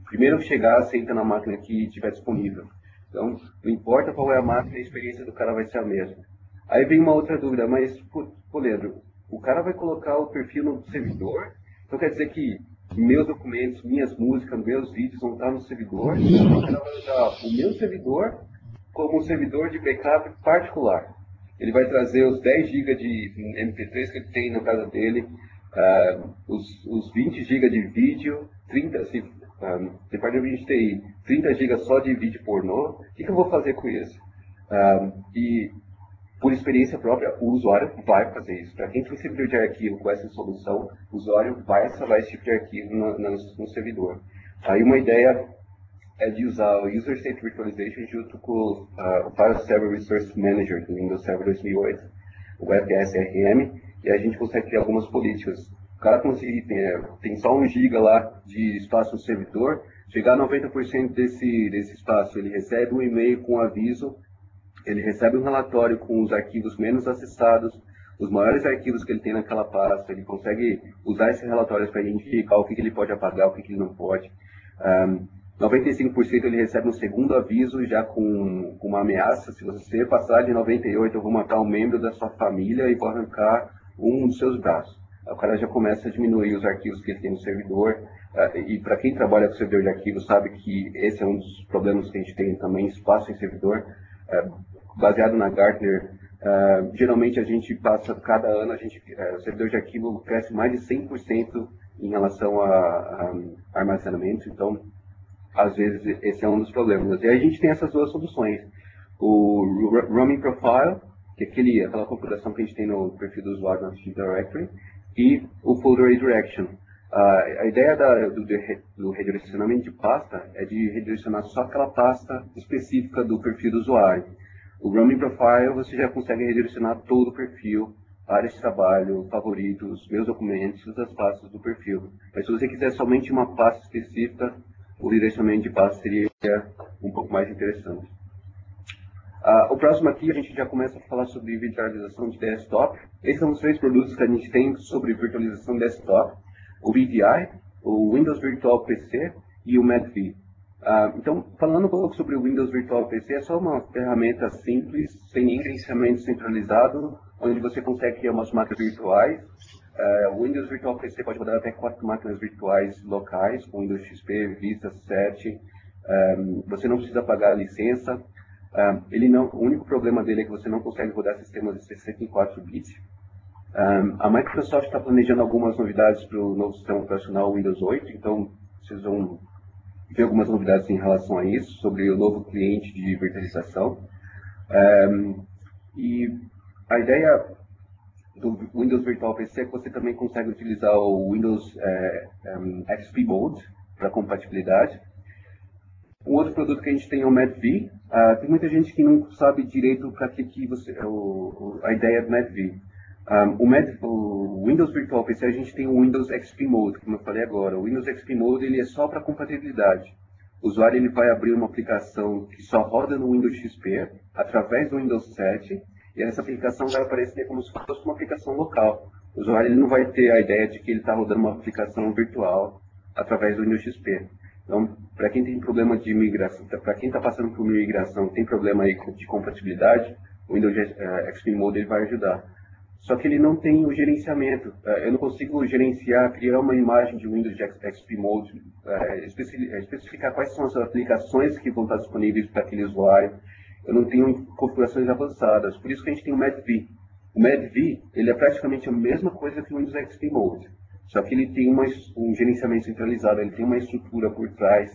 A: primeiro chegar, senta na máquina que estiver disponível. Então, não importa qual é a máquina, a experiência do cara vai ser a mesma. Aí vem uma outra dúvida, mas, pô, Leandro, o cara vai colocar o perfil no servidor? Então quer dizer que meus documentos, minhas músicas, meus vídeos vão estar no servidor? Então o cara vai usar o meu servidor como um servidor de backup particular. Ele vai trazer os 10 GB de MP3 que ele tem na casa dele, os 20 GB de vídeo, 30, se departamento de TI, 30 GB só de vídeo pornô. O que eu vou fazer com isso? E por experiência própria, o usuário vai fazer isso. Para quem tem servidor de arquivo com essa solução, o usuário vai salvar esse tipo de arquivo no servidor. Aí uma ideia é de usar o User State Virtualization junto com o File Server Resource Manager do Windows Server 2008, o FSRM, e a gente consegue criar algumas políticas. O cara conseguir tem só 1 GB lá de espaço no servidor, chegar a 90% desse espaço, ele recebe um e-mail com aviso, ele recebe um relatório com os arquivos menos acessados, os maiores arquivos que ele tem naquela pasta, ele consegue usar esses relatórios para identificar o que ele pode apagar, o que ele não pode. 95% ele recebe um segundo aviso já com uma ameaça: se você passar de 98, eu vou matar um membro da sua família e vou arrancar um dos seus braços. O cara já começa a diminuir os arquivos que ele tem no servidor. E para quem trabalha com servidor de arquivos sabe que esse é um dos problemas que a gente tem também, espaço em servidor. Baseado na Gartner, geralmente a gente passa, cada ano, o servidor de arquivo cresce mais de 100% em relação a armazenamento. Então, às vezes, esse é um dos problemas. E aí a gente tem essas duas soluções. O Roaming Profile, que é aquela configuração que a gente tem no perfil do usuário na Active Directory, e o Folder Redirection. A ideia do redirecionamento de pasta é de redirecionar só aquela pasta específica do perfil do usuário. O Roaming Profile, você já consegue redirecionar todo o perfil, áreas de trabalho, favoritos, meus documentos, todas as pastas do perfil. Mas se você quiser somente uma pasta específica, o redirecionamento de pasta seria um pouco mais interessante. O próximo aqui a gente já começa a falar sobre virtualização de desktop. Esses são os 3 produtos que a gente tem sobre virtualização desktop: o VDI, o Windows Virtual PC e o MadV. Então, falando um pouco sobre o Windows Virtual PC, é só uma ferramenta simples, sem nem gerenciamento centralizado, onde você consegue criar umas máquinas virtuais. O Windows Virtual PC pode rodar até 4 máquinas virtuais locais, com Windows XP, Vista 7. Você não precisa pagar a licença. O único problema dele é que você não consegue rodar sistemas de 64 bits. A Microsoft está planejando algumas novidades para o novo sistema operacional Windows 8, então vocês vão ver algumas novidades em relação a isso, sobre o novo cliente de virtualização. E a ideia do Windows Virtual PC é que você também consegue utilizar o Windows XP Mode para compatibilidade. Um outro produto que a gente tem é o MadV. Tem muita gente que não sabe direito para que a ideia do MadV. O Windows Virtual PC, a gente tem o Windows XP Mode, como eu falei agora. O Windows XP Mode ele é só para compatibilidade. O usuário ele vai abrir uma aplicação que só roda no Windows XP, através do Windows 7, e essa aplicação vai aparecer como se fosse uma aplicação local. O usuário ele não vai ter a ideia de que ele está rodando uma aplicação virtual através do Windows XP. Então, para quem tem problema de migração, para quem está passando por migração, tem problema aí de compatibilidade, o Windows XP Mode ele vai ajudar. Só que ele não tem o gerenciamento. Eu não consigo gerenciar, criar uma imagem de Windows XP Mode, especificar quais são as aplicações que vão estar disponíveis para aquele usuário. Eu não tenho configurações avançadas. Por isso que a gente tem o MadV. O MadV ele é praticamente a mesma coisa que o Windows XP Mode. Só que ele tem um gerenciamento centralizado, ele tem uma estrutura por trás.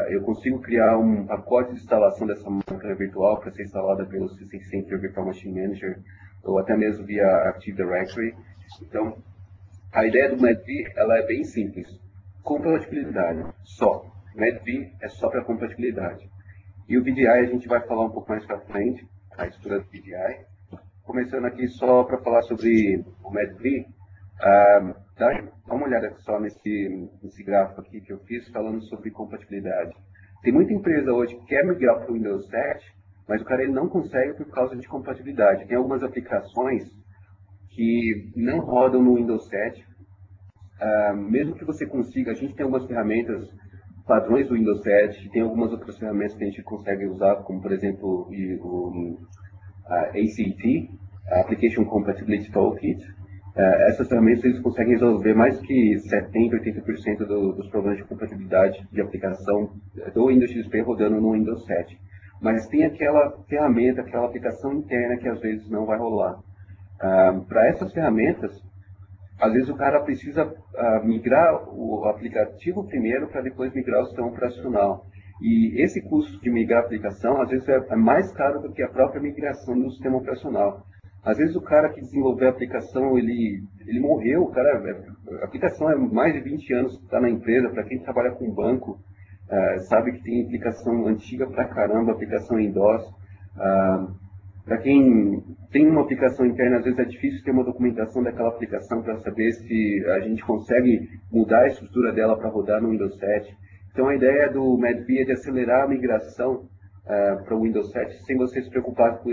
A: Eu consigo criar um pacote de instalação dessa máquina virtual para ser instalada pelo System Center Virtual Machine Manager, ou até mesmo via Active Directory. Então, a ideia do MadV ela é bem simples. Compatibilidade, só. MadV é só para compatibilidade. E o VDI a gente vai falar um pouco mais para frente, a estrutura do VDI. Começando aqui só para falar sobre o MadV. Dá uma olhada só nesse gráfico aqui que eu fiz falando sobre compatibilidade. Tem muita empresa hoje que quer migrar para o Windows 7, mas o cara ele não consegue por causa de compatibilidade. Tem algumas aplicações que não rodam no Windows 7. Mesmo que você consiga, a gente tem algumas ferramentas padrões do Windows 7, tem algumas outras ferramentas que a gente consegue usar, como por exemplo o ACT, Application Compatibility Toolkit. Essas ferramentas eles conseguem resolver mais que 70%, 80% dos problemas de compatibilidade de aplicação do Windows XP rodando no Windows 7. Mas tem aquela ferramenta, aquela aplicação interna que às vezes não vai rolar. Para essas ferramentas, às vezes o cara precisa migrar o aplicativo primeiro para depois migrar o sistema operacional. E esse custo de migrar a aplicação, às vezes é mais caro do que a própria migração do sistema operacional. Às vezes o cara que desenvolveu a aplicação, ele morreu, a aplicação é mais de 20 anos que está na empresa. Para quem trabalha com banco, sabe que tem aplicação antiga pra caramba, aplicação em DOS. Para quem tem uma aplicação interna, às vezes é difícil ter uma documentação daquela aplicação para saber se a gente consegue mudar a estrutura dela para rodar no Windows 7. Então a ideia do MedV é de acelerar a migração para o Windows 7 sem você se preocupar com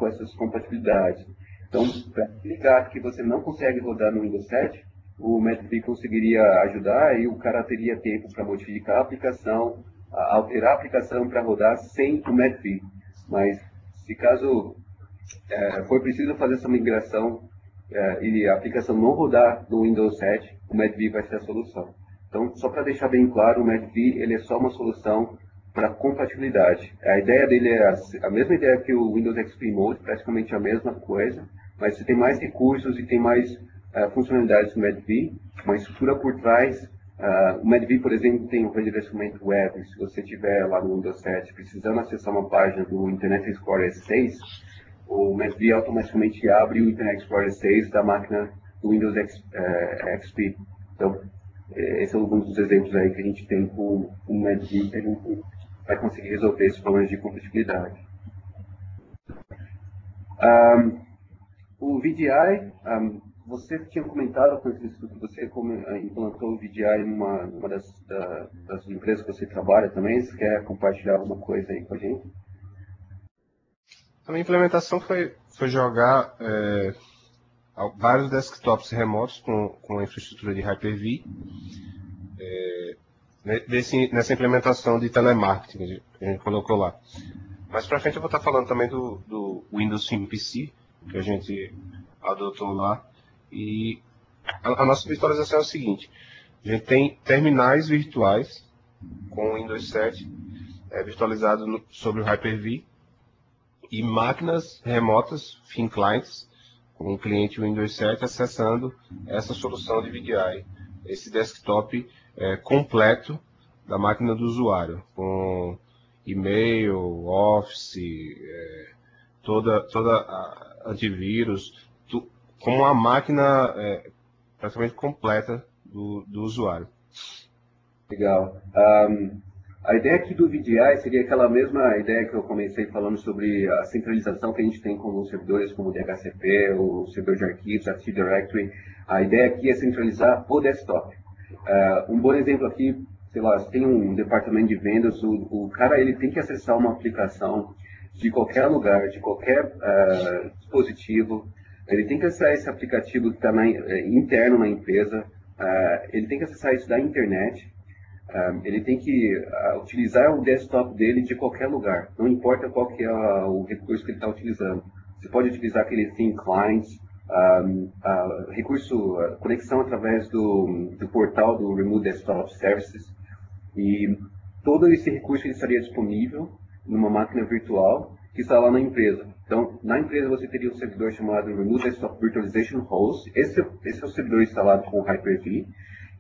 A: essas compatibilidades. Então, para ligar que você não consegue rodar no Windows 7, o MedV conseguiria ajudar e o cara teria tempo para modificar a aplicação, alterar a aplicação para rodar sem o MedV. Mas se caso for preciso fazer essa migração e a aplicação não rodar no Windows 7, o MedV vai ser a solução. Então, só para deixar bem claro, o MedV ele é só uma solução para compatibilidade. A ideia dele é a mesma ideia que o Windows XP Mode, praticamente a mesma coisa, mas você tem mais recursos e tem mais funcionalidades no MedV, uma estrutura por trás. O MedV, por exemplo, tem um redirecionamento web. Se você estiver lá no Windows 7 precisando acessar uma página do Internet Explorer 6, o MedV automaticamente abre o Internet Explorer 6 da máquina do Windows XP. Então, esses são alguns dos exemplos aí que a gente tem com o MedV, que a gente vai conseguir resolver esses problemas de compatibilidade. O VDI, você tinha comentado com esse estudo que você implantou o VDI em uma das empresas que você trabalha também. Você quer compartilhar alguma coisa aí com a gente?
B: A minha implementação foi jogar vários desktops remotos com a infraestrutura de Hyper-V nessa implementação de telemarketing que a gente colocou lá. Mais pra frente eu vou estar falando também do Windows Phone PC, que a gente adotou lá. E a nossa virtualização é o seguinte: a gente tem terminais virtuais com o Windows 7 virtualizado sobre o Hyper-V e máquinas remotas, thin clients, com o cliente Windows 7 acessando essa solução de VDI, esse desktop completo da máquina do usuário, com e-mail, Office, toda antivírus, como uma máquina praticamente completa do usuário.
A: Legal. A ideia aqui do VDI seria aquela mesma ideia que eu comecei falando sobre a centralização que a gente tem com os servidores como o DHCP, o servidor de arquivos, Active Directory. A ideia aqui é centralizar o desktop. Um bom exemplo aqui, sei lá, se tem um departamento de vendas, o cara ele tem que acessar uma aplicação de qualquer lugar, de qualquer dispositivo. Ele tem que acessar esse aplicativo que está interno na empresa. Ele tem que acessar isso da internet. Ele tem que utilizar o desktop dele de qualquer lugar, não importa qual que é o recurso que ele está utilizando. Você pode utilizar aquele thin clients, conexão através do portal do Remote Desktop Services, e todo esse recurso ele estaria disponível numa máquina virtual que está lá na empresa. Então, na empresa você teria um servidor chamado Remote Desktop Virtualization Host. Esse é o servidor instalado com o Hyper-V.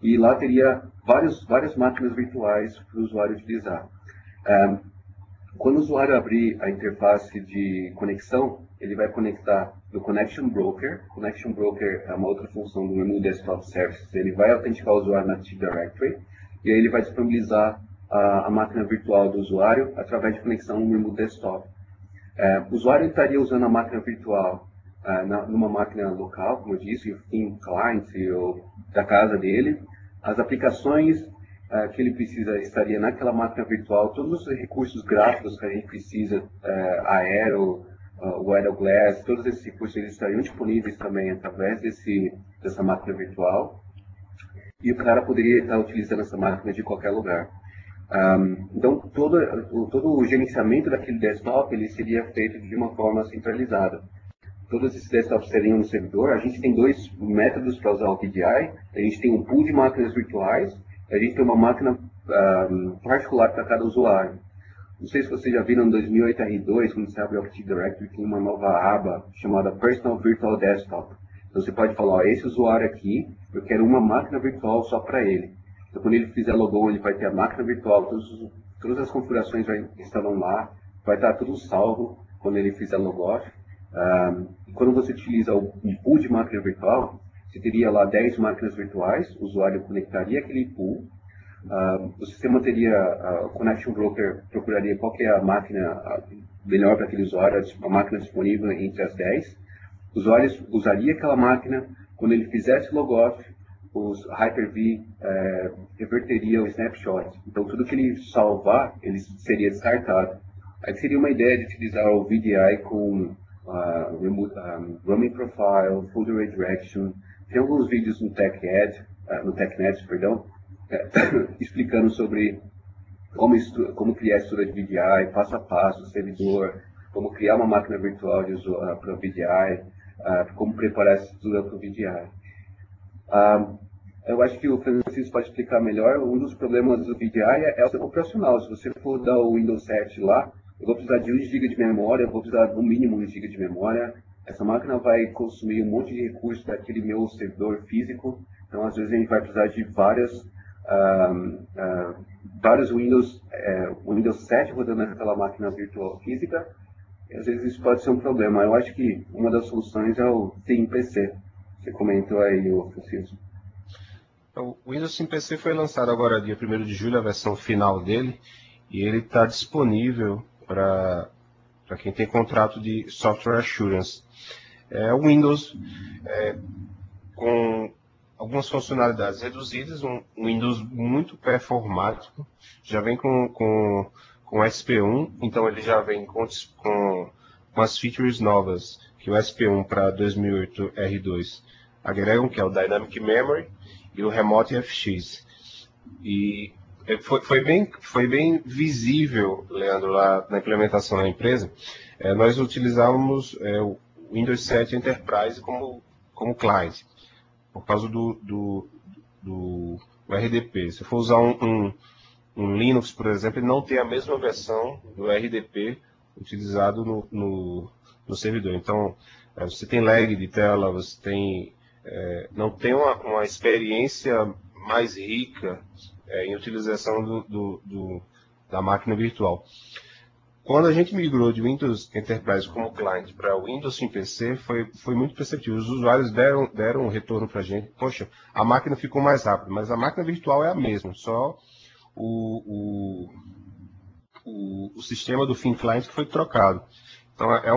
A: E lá teria várias máquinas virtuais para o usuário utilizar. Quando o usuário abrir a interface de conexão, ele vai conectar no Connection Broker. Connection Broker é uma outra função do Remote Desktop Services. Ele vai autenticar o usuário na Active Directory e aí ele vai disponibilizar a máquina virtual do usuário através de conexão no Remote Desktop. O usuário estaria usando a máquina virtual numa máquina local, como eu disse, em client ou da casa dele. As aplicações que ele precisa estaria naquela máquina virtual, todos os recursos gráficos que a gente precisa, Aero, o Aero Glass, todos esses recursos eles estariam disponíveis também através dessa máquina virtual. E o cara poderia estar utilizando essa máquina de qualquer lugar. Então, todo o gerenciamento daquele desktop ele seria feito de uma forma centralizada. Todos esses desktops seriam no servidor. A gente tem dois métodos para usar o VDI. A gente tem um pool de máquinas virtuais. A gente tem uma máquina particular para cada usuário. Não sei se vocês já viram no 2008 R2, quando você abre o Active Directory, tem uma nova aba chamada Personal Virtual Desktop. Então você pode falar, ó, esse usuário aqui, eu quero uma máquina virtual só para ele. Então quando ele fizer logon, ele vai ter a máquina virtual, todas as configurações estarão lá, vai estar tudo salvo quando ele fizer logout. E quando você utiliza um pool de máquina virtual, você teria lá 10 máquinas virtuais, o usuário conectaria aquele pool, o sistema teria, o Connection Broker procuraria qual que é a máquina melhor para aquele usuário, a máquina disponível entre as 10. O usuário usaria aquela máquina, quando ele fizesse logout, os Hyper-V reverteria o snapshot. Então tudo que ele salvar, ele seria descartado. Aí seria uma ideia de utilizar o VDI com Roaming Profile, Folder Redirection. Tem alguns vídeos no TechNet, explicando sobre como criar a estrutura de VDI, passo a passo, servidor, como criar uma máquina virtual para o VDI, como preparar essa estrutura para o VDI. Eu acho que o Francisco pode explicar melhor. Um dos problemas do VDI é o operacional. Se você for dar o Windows 7 lá, eu vou precisar de 1 GB de memória, eu vou precisar no mínimo 1 GB de memória. Essa máquina vai consumir um monte de recursos daquele meu servidor físico. Então, às vezes, a gente vai precisar de vários Windows 7 rodando naquela máquina virtual física. E, às vezes, isso pode ser um problema. Eu acho que uma das soluções é o TeamPC. Você comentou aí, Francisco.
B: O Windows Sim PC foi lançado agora dia 1º de julho, a versão final dele, e ele está disponível para quem tem contrato de Software Assurance. É o Windows com algumas funcionalidades reduzidas, um Windows muito performático, já vem com SP1, então ele já vem com as features novas que o SP1 para 2008 R2 agregam, que é o Dynamic Memory e o Remote FX. E foi bem visível, Leandro, lá na implementação da empresa. Nós utilizávamos o Windows 7 Enterprise como client, por causa do RDP. Se for usar um Linux, por exemplo, ele não tem a mesma versão do RDP utilizado no servidor. Então, você tem lag de tela, você tem não tem uma experiência mais rica em utilização da máquina virtual. Quando a gente migrou de Windows Enterprise como cliente para o Windows Sim PC, foi muito perceptível. Os usuários deram um retorno para a gente. Poxa, a máquina ficou mais rápida, mas a máquina virtual é a mesma, só o sistema do Thin Client que foi trocado. Então é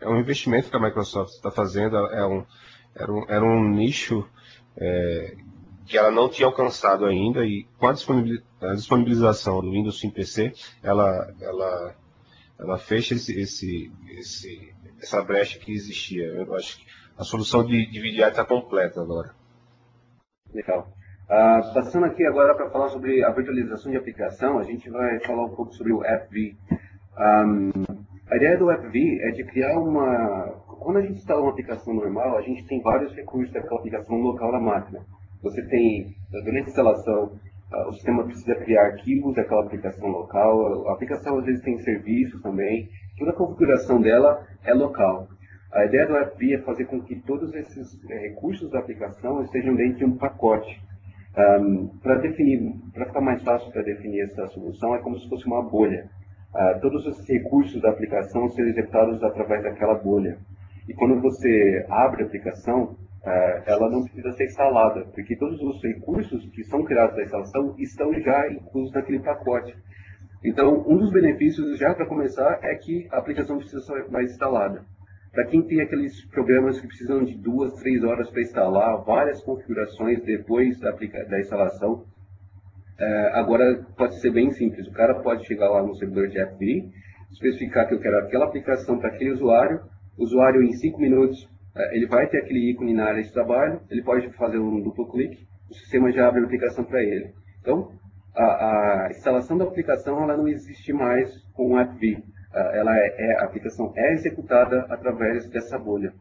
B: um investimento que a Microsoft está fazendo, era um nicho que ela não tinha alcançado ainda, e com a disponibilização do Windows Sim PC, ela fecha essa brecha que existia. Eu acho que a solução de VDI está completa agora.
A: Legal. Passando aqui agora para falar sobre a virtualização de aplicação, a gente vai falar um pouco sobre o AppV. A ideia do AppV é de criar Quando a gente instala uma aplicação normal, a gente tem vários recursos daquela aplicação local na máquina. Você tem, durante a instalação, o sistema precisa criar arquivos daquela aplicação local, a aplicação às vezes tem serviços também, toda a configuração dela é local. A ideia do AppV é fazer com que todos esses recursos da aplicação estejam dentro de um pacote. Para ficar mais fácil para definir essa solução, é como se fosse uma bolha. Todos os recursos da aplicação serão executados através daquela bolha. E quando você abre a aplicação, ela não precisa ser instalada, porque todos os recursos que são criados da instalação estão já inclusos naquele pacote. Então, um dos benefícios, já para começar, é que a aplicação precisa ser mais instalada. Para quem tem aqueles programas que precisam de 2, 3 horas para instalar, várias configurações depois da instalação, agora pode ser bem simples. O cara pode chegar lá no servidor de AppV, especificar que eu quero aquela aplicação para aquele usuário. O usuário, em 5 minutos, ele vai ter aquele ícone na área de trabalho, ele pode fazer um duplo clique, o sistema já abre a aplicação para ele. Então, a instalação da aplicação ela não existe mais com o AppV. A aplicação é executada através dessa bolha.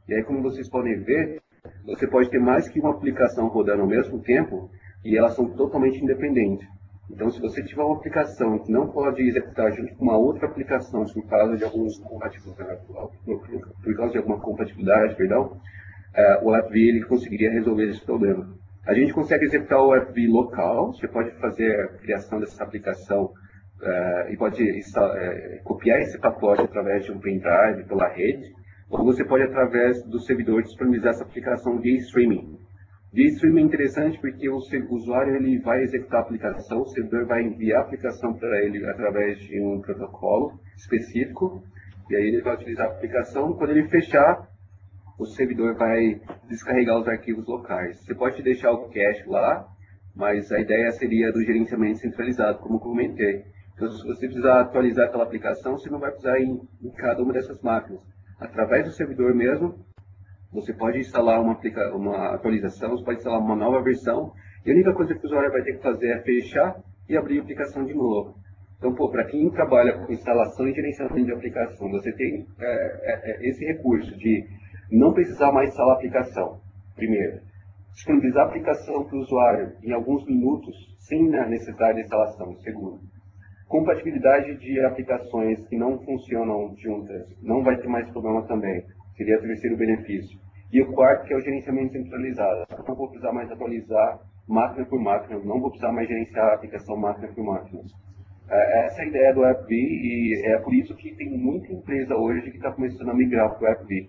A: E aí, como vocês podem ver, você pode ter mais que uma aplicação rodando ao mesmo tempo e elas são totalmente independentes. Então, se você tiver uma aplicação que não pode executar junto com uma outra aplicação por causa de alguma compatibilidade, o AppV ele conseguiria resolver esse problema. A gente consegue executar o AppV local. Você pode fazer a criação dessa aplicação e pode copiar esse pacote através de um pendrive pela rede, ou você pode, através do servidor, disponibilizar essa aplicação via streaming. Via streaming é interessante porque o usuário ele vai executar a aplicação, o servidor vai enviar a aplicação para ele através de um protocolo específico, e aí ele vai utilizar a aplicação. Quando ele fechar, o servidor vai descarregar os arquivos locais. Você pode deixar o cache lá, mas a ideia seria do gerenciamento centralizado, como eu comentei. Então, se você precisar atualizar aquela aplicação, você não vai precisar ir em cada uma dessas máquinas. Através do servidor mesmo, você pode instalar uma atualização, você pode instalar uma nova versão, e a única coisa que o usuário vai ter que fazer é fechar e abrir a aplicação de novo. Então, para quem trabalha com instalação e gerenciamento de aplicação, você tem esse recurso de não precisar mais instalar a aplicação. Primeiro, disponibilizar a aplicação para o usuário em alguns minutos, sem a necessidade de instalação. Segundo, compatibilidade de aplicações que não funcionam juntas, não vai ter mais problema também. Seria o terceiro benefício. E o quarto, que é o gerenciamento centralizado. Eu não vou precisar mais atualizar máquina por máquina, não vou precisar mais gerenciar a aplicação máquina por máquina. Essa é a ideia do AppV, e é por isso que tem muita empresa hoje que está começando a migrar para o AppV.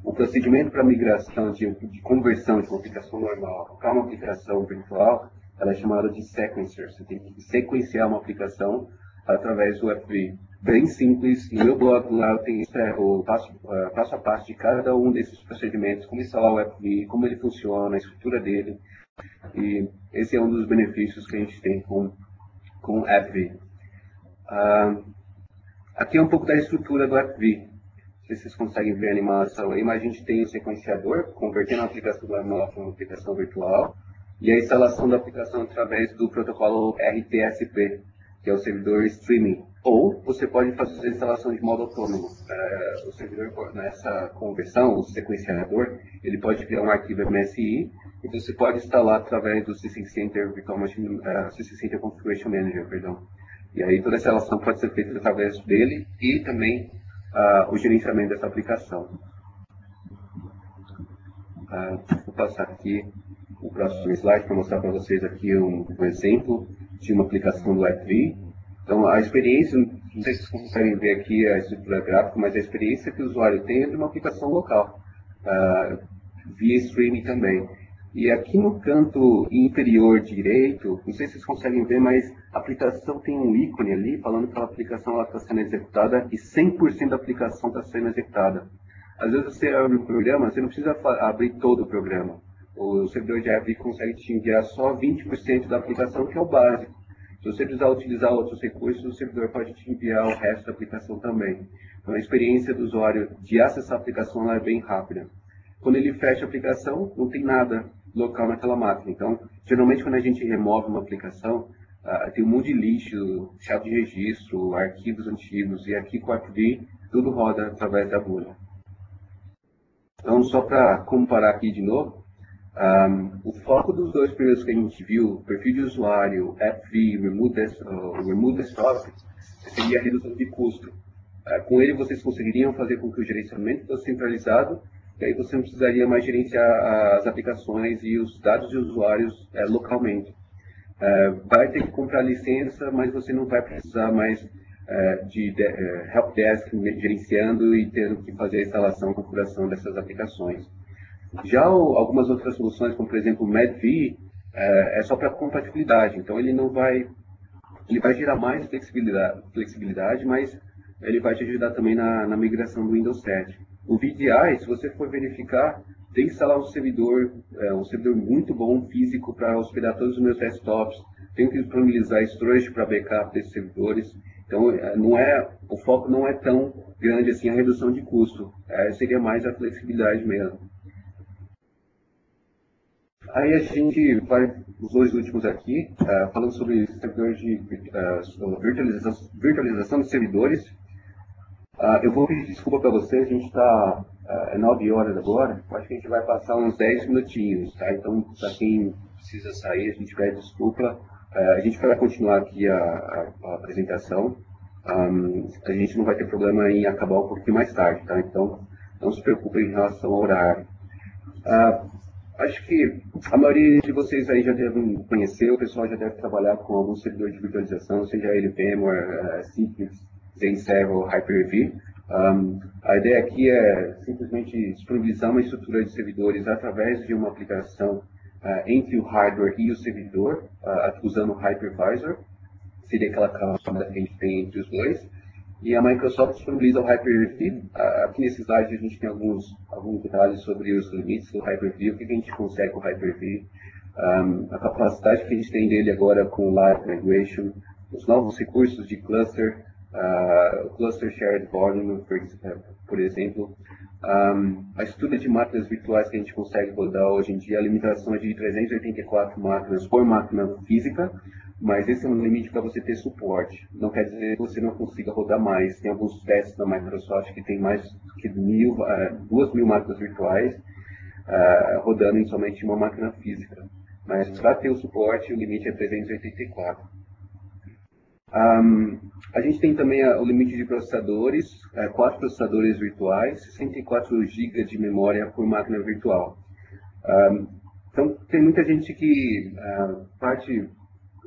A: O procedimento para migração de conversão de uma aplicação normal para uma aplicação virtual, ela é chamada de sequencer. Você tem que sequenciar uma aplicação através do AppV. Bem simples. No meu blog lá eu tenho o passo a passo de cada um desses procedimentos, como instalar o AppV, como ele funciona, a estrutura dele. E esse é um dos benefícios que a gente tem com o AppV. Aqui é um pouco da estrutura do AppV. Se vocês conseguem ver a animação aí, mas a gente tem o sequenciador, convertendo a aplicação normal para uma aplicação virtual, e a instalação da aplicação através do protocolo RTSP, que é o servidor streaming. Ou você pode fazer a instalação de modo autônomo. O servidor, nessa conversão, o sequenciador, ele pode criar um arquivo MSI, e você pode instalar através do CC Center Virtual Machine, CC Center Configuration Manager, perdão. E aí toda essa instalação pode ser feita através dele e também o gerenciamento dessa aplicação. Vou passar aqui o próximo slide para mostrar para vocês aqui um exemplo de uma aplicação do AppV. Então, a experiência, não sei se vocês conseguem ver aqui a estrutura gráfica, mas a experiência que o usuário tem é de uma aplicação local, via streaming também. E aqui no canto inferior direito, não sei se vocês conseguem ver, mas a aplicação tem um ícone ali, falando que a aplicação está sendo executada e 100% da aplicação está sendo executada. Às vezes você abre um programa, você não precisa abrir todo o programa. O servidor de AppV consegue te enviar só 20% da aplicação, que é o básico. Se você precisar utilizar outros recursos, o servidor pode te enviar o resto da aplicação também. Então a experiência do usuário de acessar a aplicação é bem rápida. Quando ele fecha a aplicação, não tem nada local naquela máquina. Então, geralmente quando a gente remove uma aplicação, tem um monte de lixo, chave de registro, arquivos antigos, e aqui com o AppV tudo roda através da bolha. Então, só para comparar aqui de novo, o foco dos dois primeiros que a gente viu, perfil de usuário, AppV, Remove Desktop, seria a redução de custo. Com ele vocês conseguiriam fazer com que o gerenciamento fosse centralizado, e aí você não precisaria mais gerenciar as aplicações e os dados de usuários localmente. Vai ter que comprar licença, mas você não vai precisar mais de helpdesk gerenciando e tendo que fazer a instalação e configuração dessas aplicações. Já algumas outras soluções, como por exemplo o MedV, é só para compatibilidade, então ele vai gerar mais flexibilidade, mas ele vai te ajudar também na migração do Windows 7. O VDI, se você for verificar, tem que instalar um servidor muito bom físico para hospedar todos os meus desktops. Tenho que disponibilizar storage para backup desses servidores. Então, o foco não é tão grande assim a redução de custo. Seria mais a flexibilidade mesmo. Aí a gente vai, os dois últimos aqui, falando sobre servidores de virtualização de servidores. Eu vou pedir desculpa para vocês, a gente está 9 horas agora, acho que a gente vai passar uns 10 minutinhos, tá? Então, para quem precisa sair, a gente pede desculpa. A gente vai continuar aqui a apresentação. A gente não vai ter problema em acabar um pouquinho mais tarde, tá? Então, não se preocupem em relação ao horário. Acho que a maioria de vocês aí já devem conhecer, o pessoal já deve trabalhar com algum servidor de virtualização, seja ele VMware, Citrix, ZenServer, Hyper-V. A ideia aqui é simplesmente disponibilizar uma estrutura de servidores através de uma aplicação entre o hardware e o servidor, usando o Hypervisor, seria aquela camada que a gente tem entre os dois. E a Microsoft disponibiliza o Hyper-V. Aqui nesse slide a gente tem alguns detalhes sobre os limites do Hyper-V, o que a gente consegue com o Hyper-V, a capacidade que a gente tem dele agora com o Live Migration, os novos recursos de cluster, o Cluster Shared Volume, por exemplo, a estrutura de máquinas virtuais que a gente consegue rodar hoje em dia, a limitação é de 384 máquinas por máquina física, mas esse é um limite para você ter suporte. Não quer dizer que você não consiga rodar mais. Tem alguns testes da Microsoft que tem mais que 2.000 máquinas virtuais rodando em somente uma máquina física. Mas para ter o suporte, o limite é 384. A gente tem também o limite de processadores, 4 processadores virtuais, 64 GB de memória por máquina virtual. Então, tem muita gente que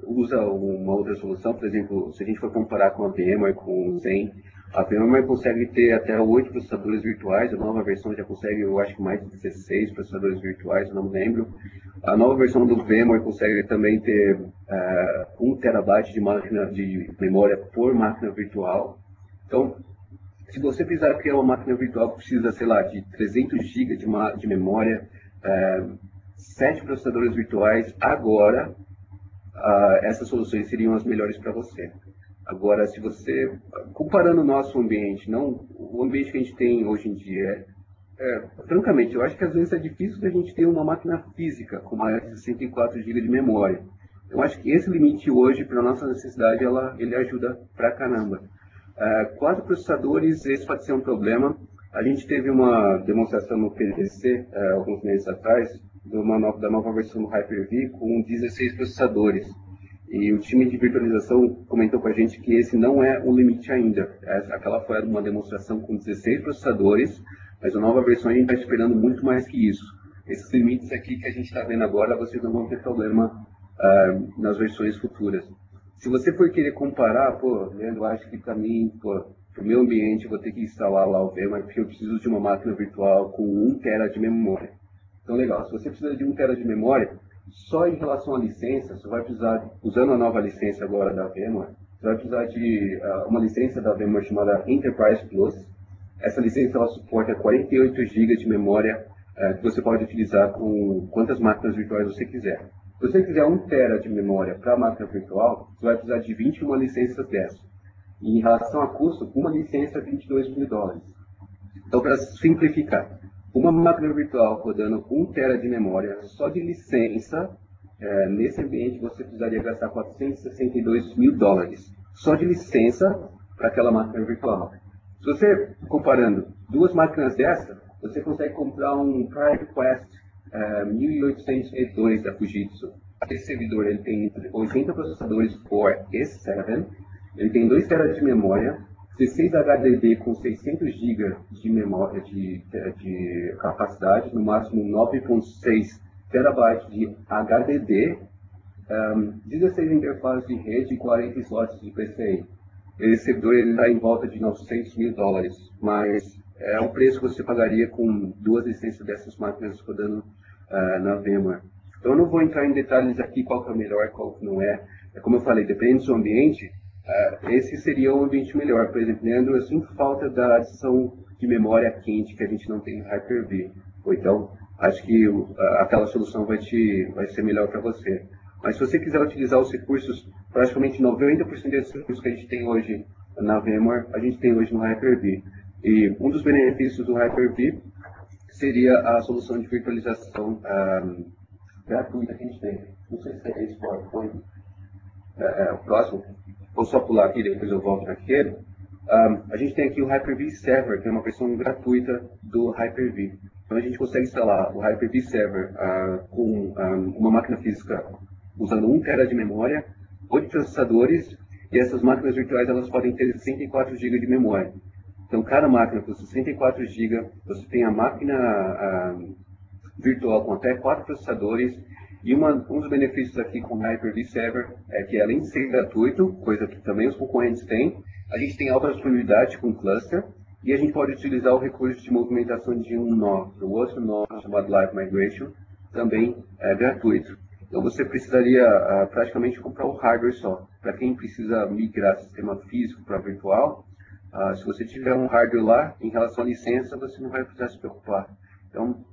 A: usa uma outra solução, por exemplo, se a gente for comparar com a VMware, com o Zen, a VMware consegue ter até 8 processadores virtuais, a nova versão já consegue, eu acho que mais de 16 processadores virtuais, eu não me lembro. A nova versão do VMware consegue também ter 1 terabyte de memória por máquina virtual. Então, se você precisar criar uma máquina virtual que precisa, sei lá, de 300 GB de memória, 7 processadores virtuais, agora, essas soluções seriam as melhores para você. Agora, se você, comparando o nosso ambiente, não o ambiente que a gente tem hoje em dia, francamente, eu acho que às vezes é difícil da gente ter uma máquina física com mais de 64 GB de memória. Eu acho que esse limite hoje, para a nossa necessidade, ele ajuda pra caramba. 4 processadores, esse pode ser um problema. A gente teve uma demonstração no PDC, alguns meses atrás, da nova versão do Hyper-V com 16 processadores. E o time de virtualização comentou com a gente que esse não é o limite ainda. Aquela foi uma demonstração com 16 processadores, mas a nova versão a gente está esperando muito mais que isso. Esses limites aqui que a gente está vendo agora, vocês não vão ter problema nas versões futuras. Se você for querer comparar, Leandro, eu acho que para mim, para o meu ambiente, eu vou ter que instalar lá o VMware, porque eu preciso de uma máquina virtual com 1 TB de memória. Então, legal, se você precisa de 1 TB de memória, só em relação à licença, você vai precisar, usando a nova licença agora da VMware, você vai precisar de uma licença da VMware chamada Enterprise Plus. Essa licença ela suporta 48 GB de memória que você pode utilizar com quantas máquinas virtuais você quiser. Se você quiser 1 TB de memória para a máquina virtual, você vai precisar de 21 licenças dessas. E em relação a custo, uma licença é $22.000. Então, para simplificar, uma máquina virtual rodando 1 TB de memória, só de licença, nesse ambiente você precisaria gastar $462.000. Só de licença para aquela máquina virtual. Se você, comparando duas máquinas dessa, você consegue comprar um Private Quest 1802 da Fujitsu. Esse servidor ele tem 80 processadores Core E7, ele tem 2 TB de memória, 16 HDD com 600 GB de memória de capacidade, no máximo 9.6 TB de HDD, 16 interfaces de rede e 40 slots de PCI. Esse servidor está em volta de $900.000, mas é o preço que você pagaria com duas licenças dessas máquinas rodando na VMware. Então eu não vou entrar em detalhes aqui qual que é o melhor, qual que não é. Como eu falei, depende do seu ambiente. Esse seria um ambiente melhor. Por exemplo, Leandro, eu sinto falta da adição de memória quente que a gente não tem no Hyper-V. Então, acho que aquela solução vai ser melhor para você. Mas se você quiser utilizar os recursos, praticamente 90% desses recursos que a gente tem hoje na VMware, a gente tem hoje no Hyper-V. E um dos benefícios do Hyper-V seria a solução de virtualização gratuita que a gente tem. Não sei se é esse PowerPoint. O próximo. Vou só pular aqui, depois eu volto naquele. A gente tem aqui o Hyper-V Server, que é uma versão gratuita do Hyper-V. Então a gente consegue instalar o Hyper-V Server com uma máquina física usando 1 TB de memória, 8 processadores, e essas máquinas virtuais elas podem ter 64 GB de memória. Então cada máquina com 64 GB, você tem a máquina virtual com até 4 processadores, e um dos benefícios aqui com o Hyper-V Server é que além de ser gratuito, coisa que também os concorrentes têm, a gente tem alta disponibilidade com cluster, e a gente pode utilizar o recurso de movimentação de um nó para o outro nó, chamado Live Migration, também é gratuito. Então você precisaria praticamente comprar o hardware só. Para quem precisa migrar sistema físico para virtual, se você tiver um hardware lá, em relação à licença, você não vai precisar se preocupar. Então,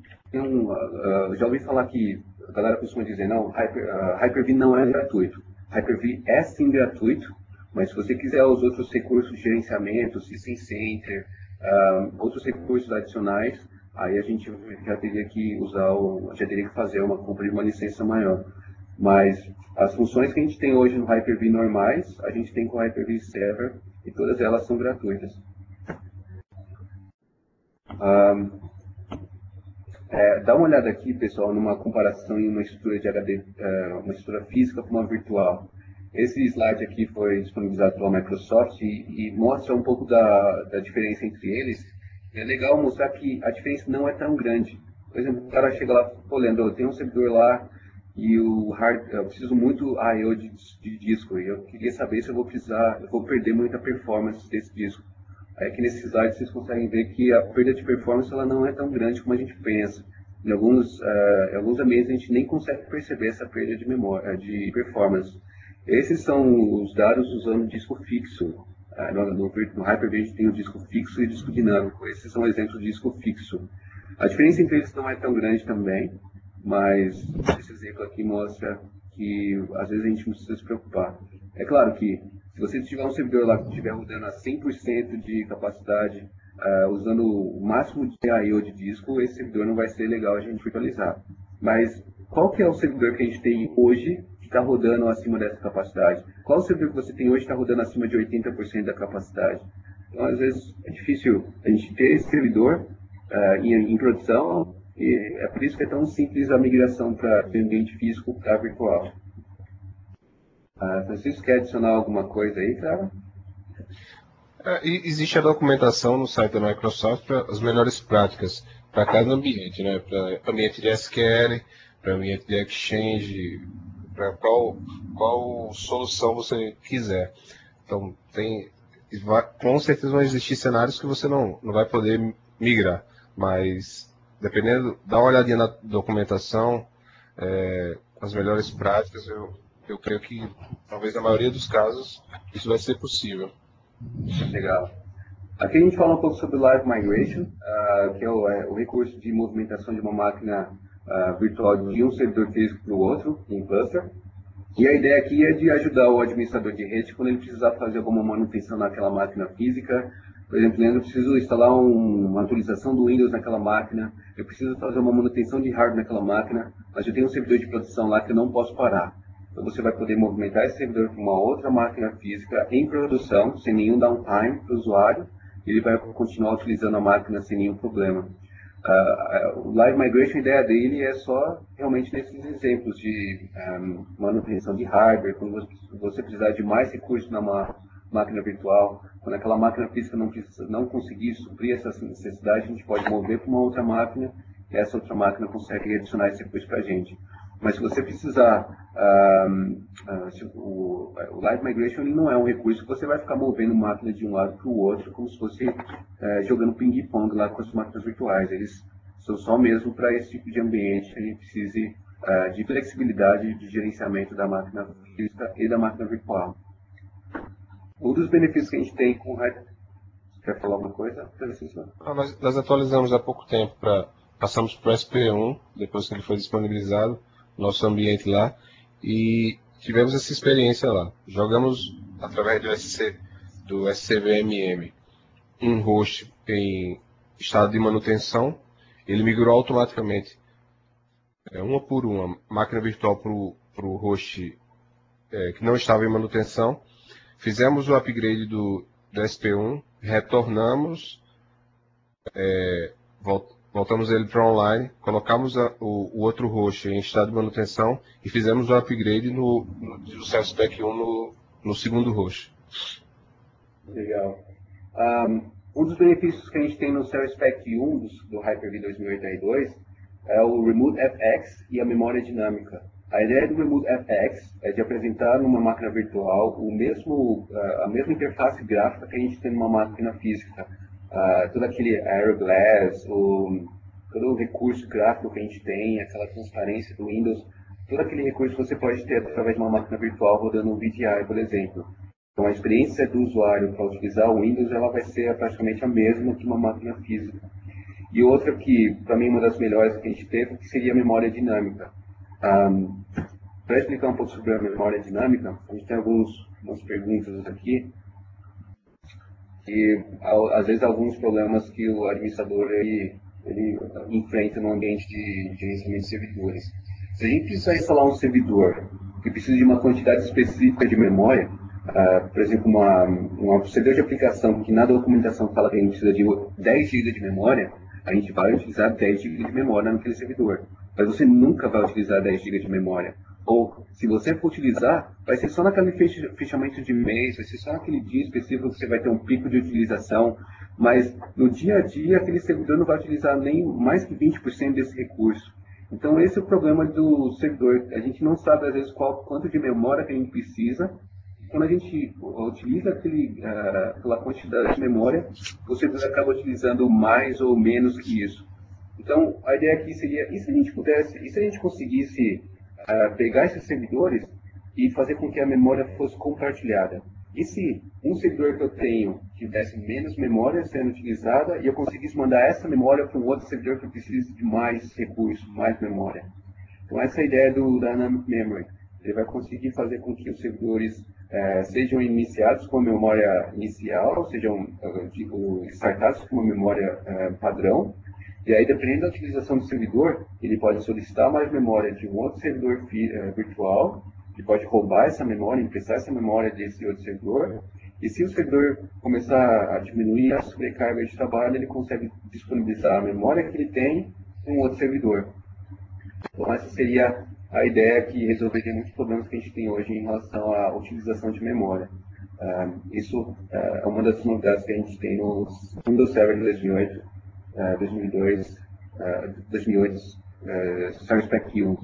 A: já ouvi falar que a galera costuma dizer, não, Hyper-V não é gratuito. Hyper-V é sim gratuito, mas se você quiser os outros recursos de gerenciamento, System Center, outros recursos adicionais, aí a gente já teria que fazer uma compra de uma licença maior. Mas as funções que a gente tem hoje no Hyper-V normais, a gente tem com o Hyper-V Server, e todas elas são gratuitas. Dá uma olhada aqui, pessoal, numa comparação em uma estrutura de HD, uma estrutura física com uma virtual. Esse slide aqui foi disponibilizado pela Microsoft e mostra um pouco da diferença entre eles. É legal mostrar que a diferença não é tão grande. Por exemplo, o cara chega lá, pô, Leandro, eu tenho um servidor lá e eu preciso muito I/O de disco, e eu queria saber se eu vou perder muita performance desse disco. Aí aqui nesse slide vocês conseguem ver que a perda de performance ela não é tão grande como a gente pensa. Em alguns ambientes a gente nem consegue perceber essa perda de memória, de performance. Esses são os dados usando disco fixo. No Hyper-V a gente tem o disco fixo e o disco dinâmico. Esses são exemplos de disco fixo. A diferença entre eles não é tão grande também, mas esse exemplo aqui mostra que às vezes a gente não precisa se preocupar. É claro que se você tiver um servidor lá que estiver rodando a 100% de capacidade, usando o máximo de I/O de disco, esse servidor não vai ser legal a gente virtualizar. Mas qual que é o servidor que a gente tem hoje que está rodando acima dessa capacidade? Qual o servidor que você tem hoje que está rodando acima de 80% da capacidade? Então, às vezes, é difícil a gente ter esse servidor em produção, e é por isso que é tão simples a migração para o ambiente físico para virtual. Francisco, quer adicionar alguma coisa aí, cara?
B: Existe a documentação no site da Microsoft para as melhores práticas para cada ambiente, né? Para ambiente de SQL, para ambiente de Exchange, para qual solução você quiser. Então, com certeza vão existir cenários que você não vai poder migrar, mas dependendo, dá uma olhadinha na documentação, as melhores práticas, eu creio que talvez na maioria dos casos isso vai ser possível.
A: Legal. Aqui a gente fala um pouco sobre Live Migration, que é o recurso de movimentação de uma máquina virtual de um servidor físico para o outro, em cluster. E a ideia aqui é de ajudar o administrador de rede quando ele precisar fazer alguma manutenção naquela máquina física. Por exemplo, Leandro, eu preciso instalar uma atualização do Windows naquela máquina, eu preciso fazer uma manutenção de hardware naquela máquina, mas eu tenho um servidor de produção lá que eu não posso parar. Então você vai poder movimentar esse servidor para uma outra máquina física em produção, sem nenhum downtime para o usuário, e ele vai continuar utilizando a máquina sem nenhum problema. O Live Migration, a ideia dele é só realmente nesses exemplos de manutenção de hardware, quando você precisar de mais recursos numa máquina virtual, quando aquela máquina física não conseguir suprir essa necessidade, a gente pode mover para uma outra máquina, e essa outra máquina consegue adicionar esse recurso para a gente. Mas se você precisar, o Live Migration ele não é um recurso que você vai ficar movendo máquina de um lado para o outro, como se fosse jogando ping-pong lá com as máquinas virtuais. Eles são só mesmo para esse tipo de ambiente que a gente precise de flexibilidade de gerenciamento da máquina física e da máquina virtual. Um dos benefícios que a gente tem com Quer falar alguma coisa, Francisco?
B: Nós atualizamos há pouco tempo, passamos para o SP1, depois que ele foi disponibilizado, nosso ambiente lá, e tivemos essa experiência lá. Jogamos através do SCVMM um host em estado de manutenção, ele migrou automaticamente, uma por uma, máquina virtual para o host que não estava em manutenção. Fizemos o upgrade do SP1, retornamos, voltamos ele para online, colocamos o outro host em estado de manutenção e fizemos o upgrade do ServicePack 1 no segundo host.
A: Legal. Um dos benefícios que a gente tem no ServicePack 1 do Hyper-V 2008 R2 é o Remote FX e a memória dinâmica. A ideia do Remote FX é de apresentar numa máquina virtual a mesma interface gráfica que a gente tem numa máquina física. Todo aquele Aeroglass, todo o recurso gráfico que a gente tem, aquela transparência do Windows, todo aquele recurso você pode ter através de uma máquina virtual rodando um VDI, por exemplo. Então a experiência do usuário para utilizar o Windows ela vai ser praticamente a mesma que uma máquina física. E outra que, para mim, uma das melhores que a gente teve, que seria a memória dinâmica. Para explicar um pouco sobre a memória dinâmica, a gente tem algumas perguntas aqui, e às vezes alguns problemas que o administrador ele enfrenta no ambiente de gerenciamento de servidores. Se a gente precisar instalar um servidor que precisa de uma quantidade específica de memória, por exemplo, um servidor de aplicação que na documentação fala que a gente precisa de 10 GB de memória, a gente vai utilizar 10 GB de memória naquele servidor. Mas você nunca vai utilizar 10 GB de memória. Ou, se você for utilizar, vai ser só naquele fechamento de mês, vai ser só naquele dia específico que você vai ter um pico de utilização. Mas, no dia a dia, aquele servidor não vai utilizar nem mais que 20% desse recurso. Então, esse é o problema do servidor. A gente não sabe, às vezes, quanto de memória que a gente precisa. Quando a gente utiliza aquela quantidade de memória, o servidor acaba utilizando mais ou menos que isso. Então, a ideia aqui seria, e se a gente conseguisse pegar esses servidores e fazer com que a memória fosse compartilhada? E se um servidor que eu tenho tivesse menos memória sendo utilizada e eu conseguisse mandar essa memória para um outro servidor que precisa de mais recursos, mais memória? Então, essa é a ideia do Dynamic Memory. Ele vai conseguir fazer com que os servidores sejam iniciados com a memória inicial, sejam startados com uma memória padrão. E aí, dependendo da utilização do servidor, ele pode solicitar mais memória de um outro servidor virtual, ele pode roubar essa memória, emprestar essa memória desse outro servidor, e se o servidor começar a diminuir a sobrecarga de trabalho, ele consegue disponibilizar a memória que ele tem em um outro servidor. Então, essa seria a ideia que resolveria muitos problemas que a gente tem hoje em relação à utilização de memória. Isso é uma das novidades que a gente tem no Windows Server 2008. 2008, ServicePack 1,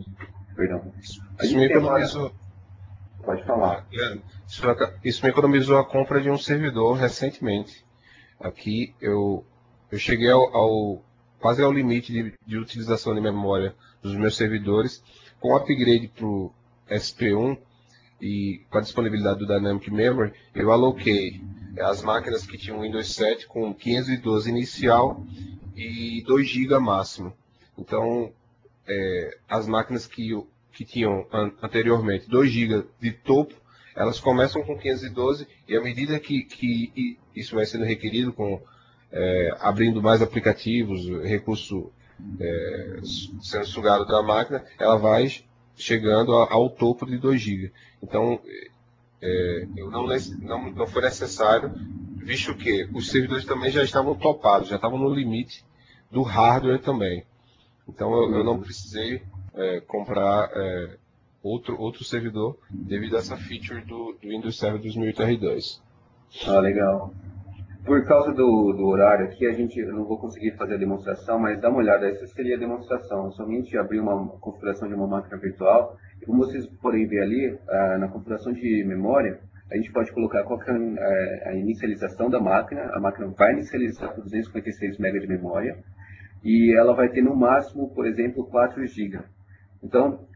A: perdão.
B: Isso me economizou.
A: Pode falar.
B: Isso me economizou a compra de um servidor recentemente. Aqui eu cheguei quase ao limite de utilização de memória dos meus servidores. Com o upgrade para o SP1 e com a disponibilidade do Dynamic Memory, eu aloquei as máquinas que tinham Windows 7 com 512 inicial e 2 GB máximo. Então, as máquinas que tinham anteriormente 2 GB de topo, elas começam com 512 e à medida que isso vai sendo requerido, abrindo mais aplicativos, recurso sendo sugado da máquina, ela vai chegando ao topo de 2 GB. Então, não foi necessário, visto que os servidores também já estavam topados, já estavam no limite do hardware também. Então eu não precisei comprar outro servidor devido a essa feature do Windows Server 2008 R2.
A: Legal. Por causa do horário aqui, eu não vou conseguir fazer a demonstração, mas dá uma olhada, essa seria a demonstração. Somente abrir uma configuração de uma máquina virtual, e como vocês podem ver ali, na configuração de memória, a gente pode colocar qual que é a inicialização da máquina. A máquina vai inicializar com 256 MB de memória, e ela vai ter no máximo, por exemplo, 4 GB. Então,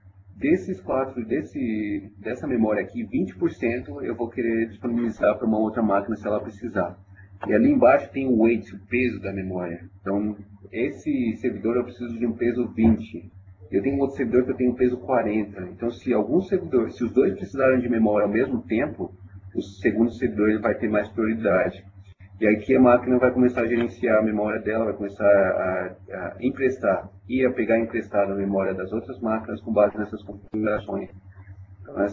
A: dessa memória aqui, 20% eu vou querer disponibilizar para uma outra máquina se ela precisar. E ali embaixo tem o weight, o peso da memória. Então, esse servidor eu preciso de um peso 20. Eu tenho outro servidor que eu tenho um peso 40. Então, se os dois precisarem de memória ao mesmo tempo, o segundo servidor ele vai ter mais prioridade. E aí que a máquina vai começar a gerenciar a memória dela, vai começar a emprestar e a pegar emprestado a memória das outras máquinas com base nessas configurações. Então,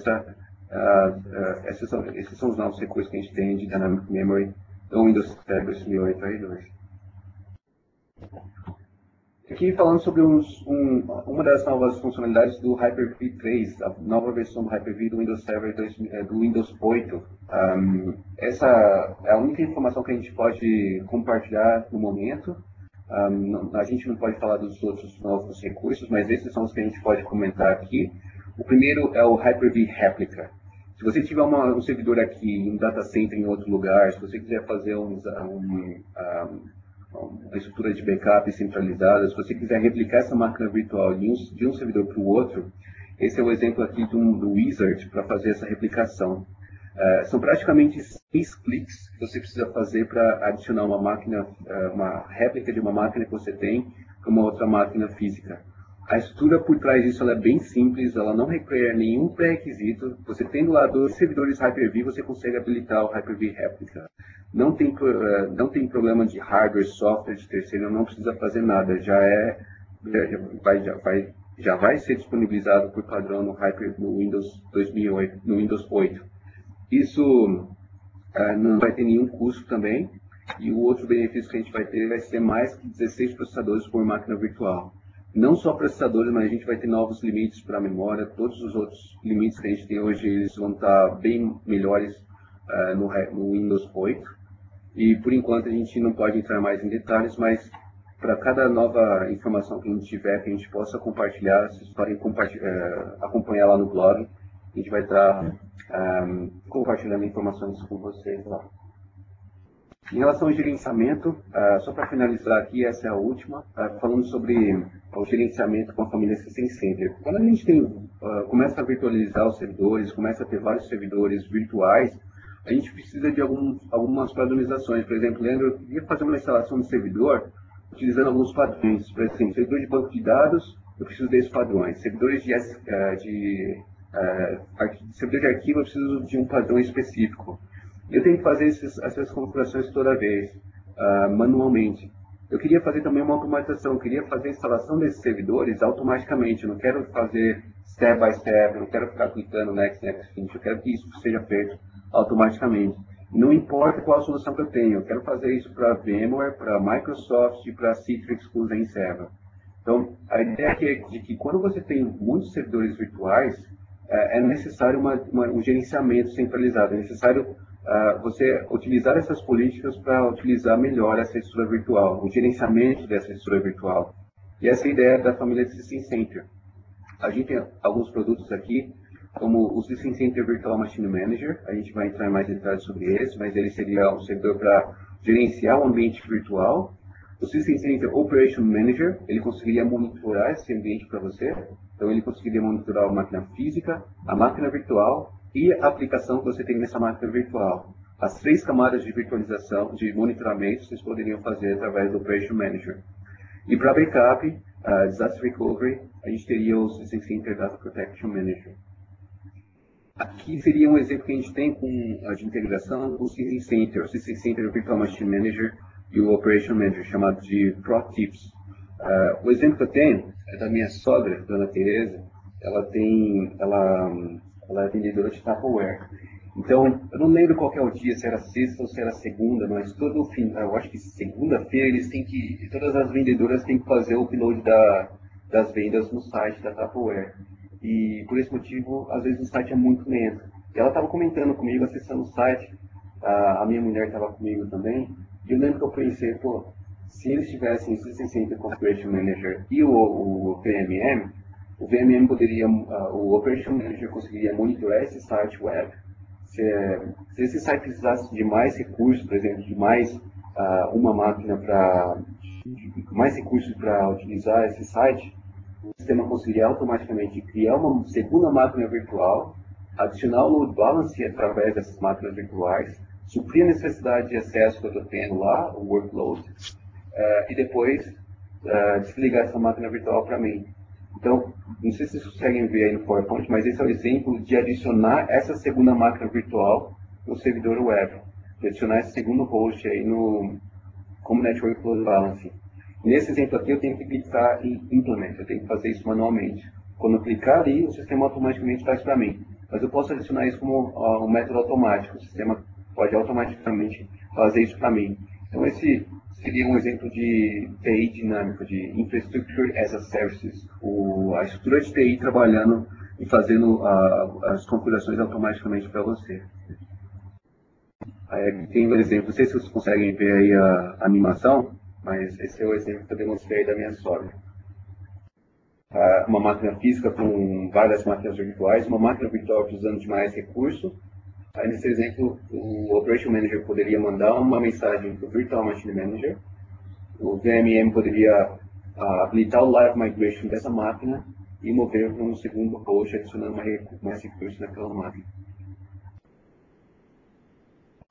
A: esses são os novos recursos que a gente tem de Dynamic Memory no Windows Server 2008 R2. Aqui falando sobre uma das novas funcionalidades do Hyper-V 3, a nova versão do Hyper-V do Windows Server do Windows 8. Essa é a única informação que a gente pode compartilhar no momento. A gente não pode falar dos outros novos recursos, mas esses são os que a gente pode comentar aqui. O primeiro é o Hyper-V Replica. Se você tiver um servidor aqui, um data center em outro lugar, se você quiser fazer uma estrutura de backup centralizada, se você quiser replicar essa máquina virtual de um servidor para o outro, esse é o exemplo aqui do Wizard para fazer essa replicação. São praticamente 6 cliques que você precisa fazer para adicionar uma réplica de uma máquina que você tem para uma outra máquina física. A estrutura por trás disso ela é bem simples, ela não requer nenhum pré-requisito. Você tendo lá 2 servidores Hyper-V, você consegue habilitar o Hyper-V Replica. Não tem problema de hardware, software de terceiro, não precisa fazer nada. Já vai ser disponibilizado por padrão no Windows 2008, no Windows 8. Isso não vai ter nenhum custo também. E o outro benefício que a gente vai ter vai ser mais que 16 processadores por máquina virtual. Não só processadores, mas a gente vai ter novos limites para a memória. Todos os outros limites que a gente tem hoje eles vão estar bem melhores no Windows 8. E por enquanto a gente não pode entrar mais em detalhes, mas para cada nova informação que a gente tiver, que a gente possa compartilhar, vocês podem acompanhar lá no blog. A gente vai estar compartilhando informações com vocês lá. Em relação ao gerenciamento, só para finalizar aqui, essa é a última, falando sobre o gerenciamento com a família System Center. Quando a gente começa a virtualizar os servidores, começa a ter vários servidores virtuais, a gente precisa de algumas padronizações. Por exemplo, Leandro, eu queria fazer uma instalação de servidor utilizando alguns padrões. Por exemplo, servidor de banco de dados, eu preciso desses padrões. Servidor de arquivo, eu preciso de um padrão específico. Eu tenho que fazer essas configurações toda vez, manualmente. Eu queria fazer também uma automatização, eu queria fazer a instalação desses servidores automaticamente. Eu não quero fazer step by step, eu não quero ficar clicando next, finish, eu quero que isso seja feito automaticamente. Não importa qual a solução que eu tenho, eu quero fazer isso para VMware, para Microsoft e para Citrix com o Zenserver. Então, a ideia aqui é de que quando você tem muitos servidores virtuais, é necessário um gerenciamento centralizado, é necessário você utilizar essas políticas para utilizar melhor essa estrutura virtual, o gerenciamento dessa estrutura virtual. E essa é a ideia da família de System Center. A gente tem alguns produtos aqui, como o System Center Virtual Machine Manager. A gente vai entrar em mais detalhes sobre esse, mas ele seria um servidor para gerenciar o ambiente virtual. O System Center Operation Manager, ele conseguiria monitorar esse ambiente para você. Então ele conseguiria monitorar a máquina física, a máquina virtual e a aplicação que você tem nessa máquina virtual. As 3 camadas de virtualização, de monitoramento, vocês poderiam fazer através do Operation Manager. E para backup, Disaster Recovery, a gente teria o System Center Data Protection Manager. Aqui seria um exemplo que a gente tem de integração com o System Center, o System Center Virtual Machine Manager e o Operation Manager, chamado de Pro Tips. O exemplo que eu tenho é da minha sogra, Dona Teresa. Ela é vendedora de Tupperware. Então, eu não lembro qual que é o dia, se era sexta ou se era segunda, mas eu acho que segunda-feira todas as vendedoras têm que fazer o upload das vendas no site da Tupperware. E por esse motivo, às vezes o site é muito lento. E ela estava comentando comigo, acessando o site, a minha mulher estava comigo também, e eu lembro que eu pensei, se eles tivessem o System Center Configuration Manager e o VMM, o Operation Manager conseguiria monitorar esse site web. Se esse site precisasse de mais recursos, por exemplo, de mais mais recursos para utilizar esse site, o sistema conseguiria automaticamente criar uma segunda máquina virtual, adicionar o load balance através dessas máquinas virtuais, suprir a necessidade de acesso que eu estou tendo lá, o workload, e depois desligar essa máquina virtual para mim. Então, não sei se vocês conseguem ver aí no PowerPoint, mas esse é o exemplo de adicionar essa segunda máquina virtual no servidor web, de adicionar esse segundo host aí como Network Load Balancing. Nesse exemplo aqui, eu tenho que clicar em Implement, eu tenho que fazer isso manualmente. Quando eu clicar ali, o sistema automaticamente faz para mim. Mas eu posso adicionar isso como um método automático, o sistema pode automaticamente fazer isso para mim. Então, esse seria um exemplo de TI dinâmico, de Infrastructure as a Services, a estrutura de TI trabalhando e fazendo as configurações automaticamente para você. Aí aqui tem um exemplo, não sei se vocês conseguem ver aí a animação, mas esse é o exemplo que eu demonstrei da minha sogra. Uma máquina física com várias máquinas virtuais, uma máquina virtual precisando de mais recurso. Aí nesse exemplo, o Operation Manager poderia mandar uma mensagem para o Virtual Machine Manager, o VMM poderia habilitar o Live Migration dessa máquina e mover para um segundo host, adicionando mais recursos naquela máquina.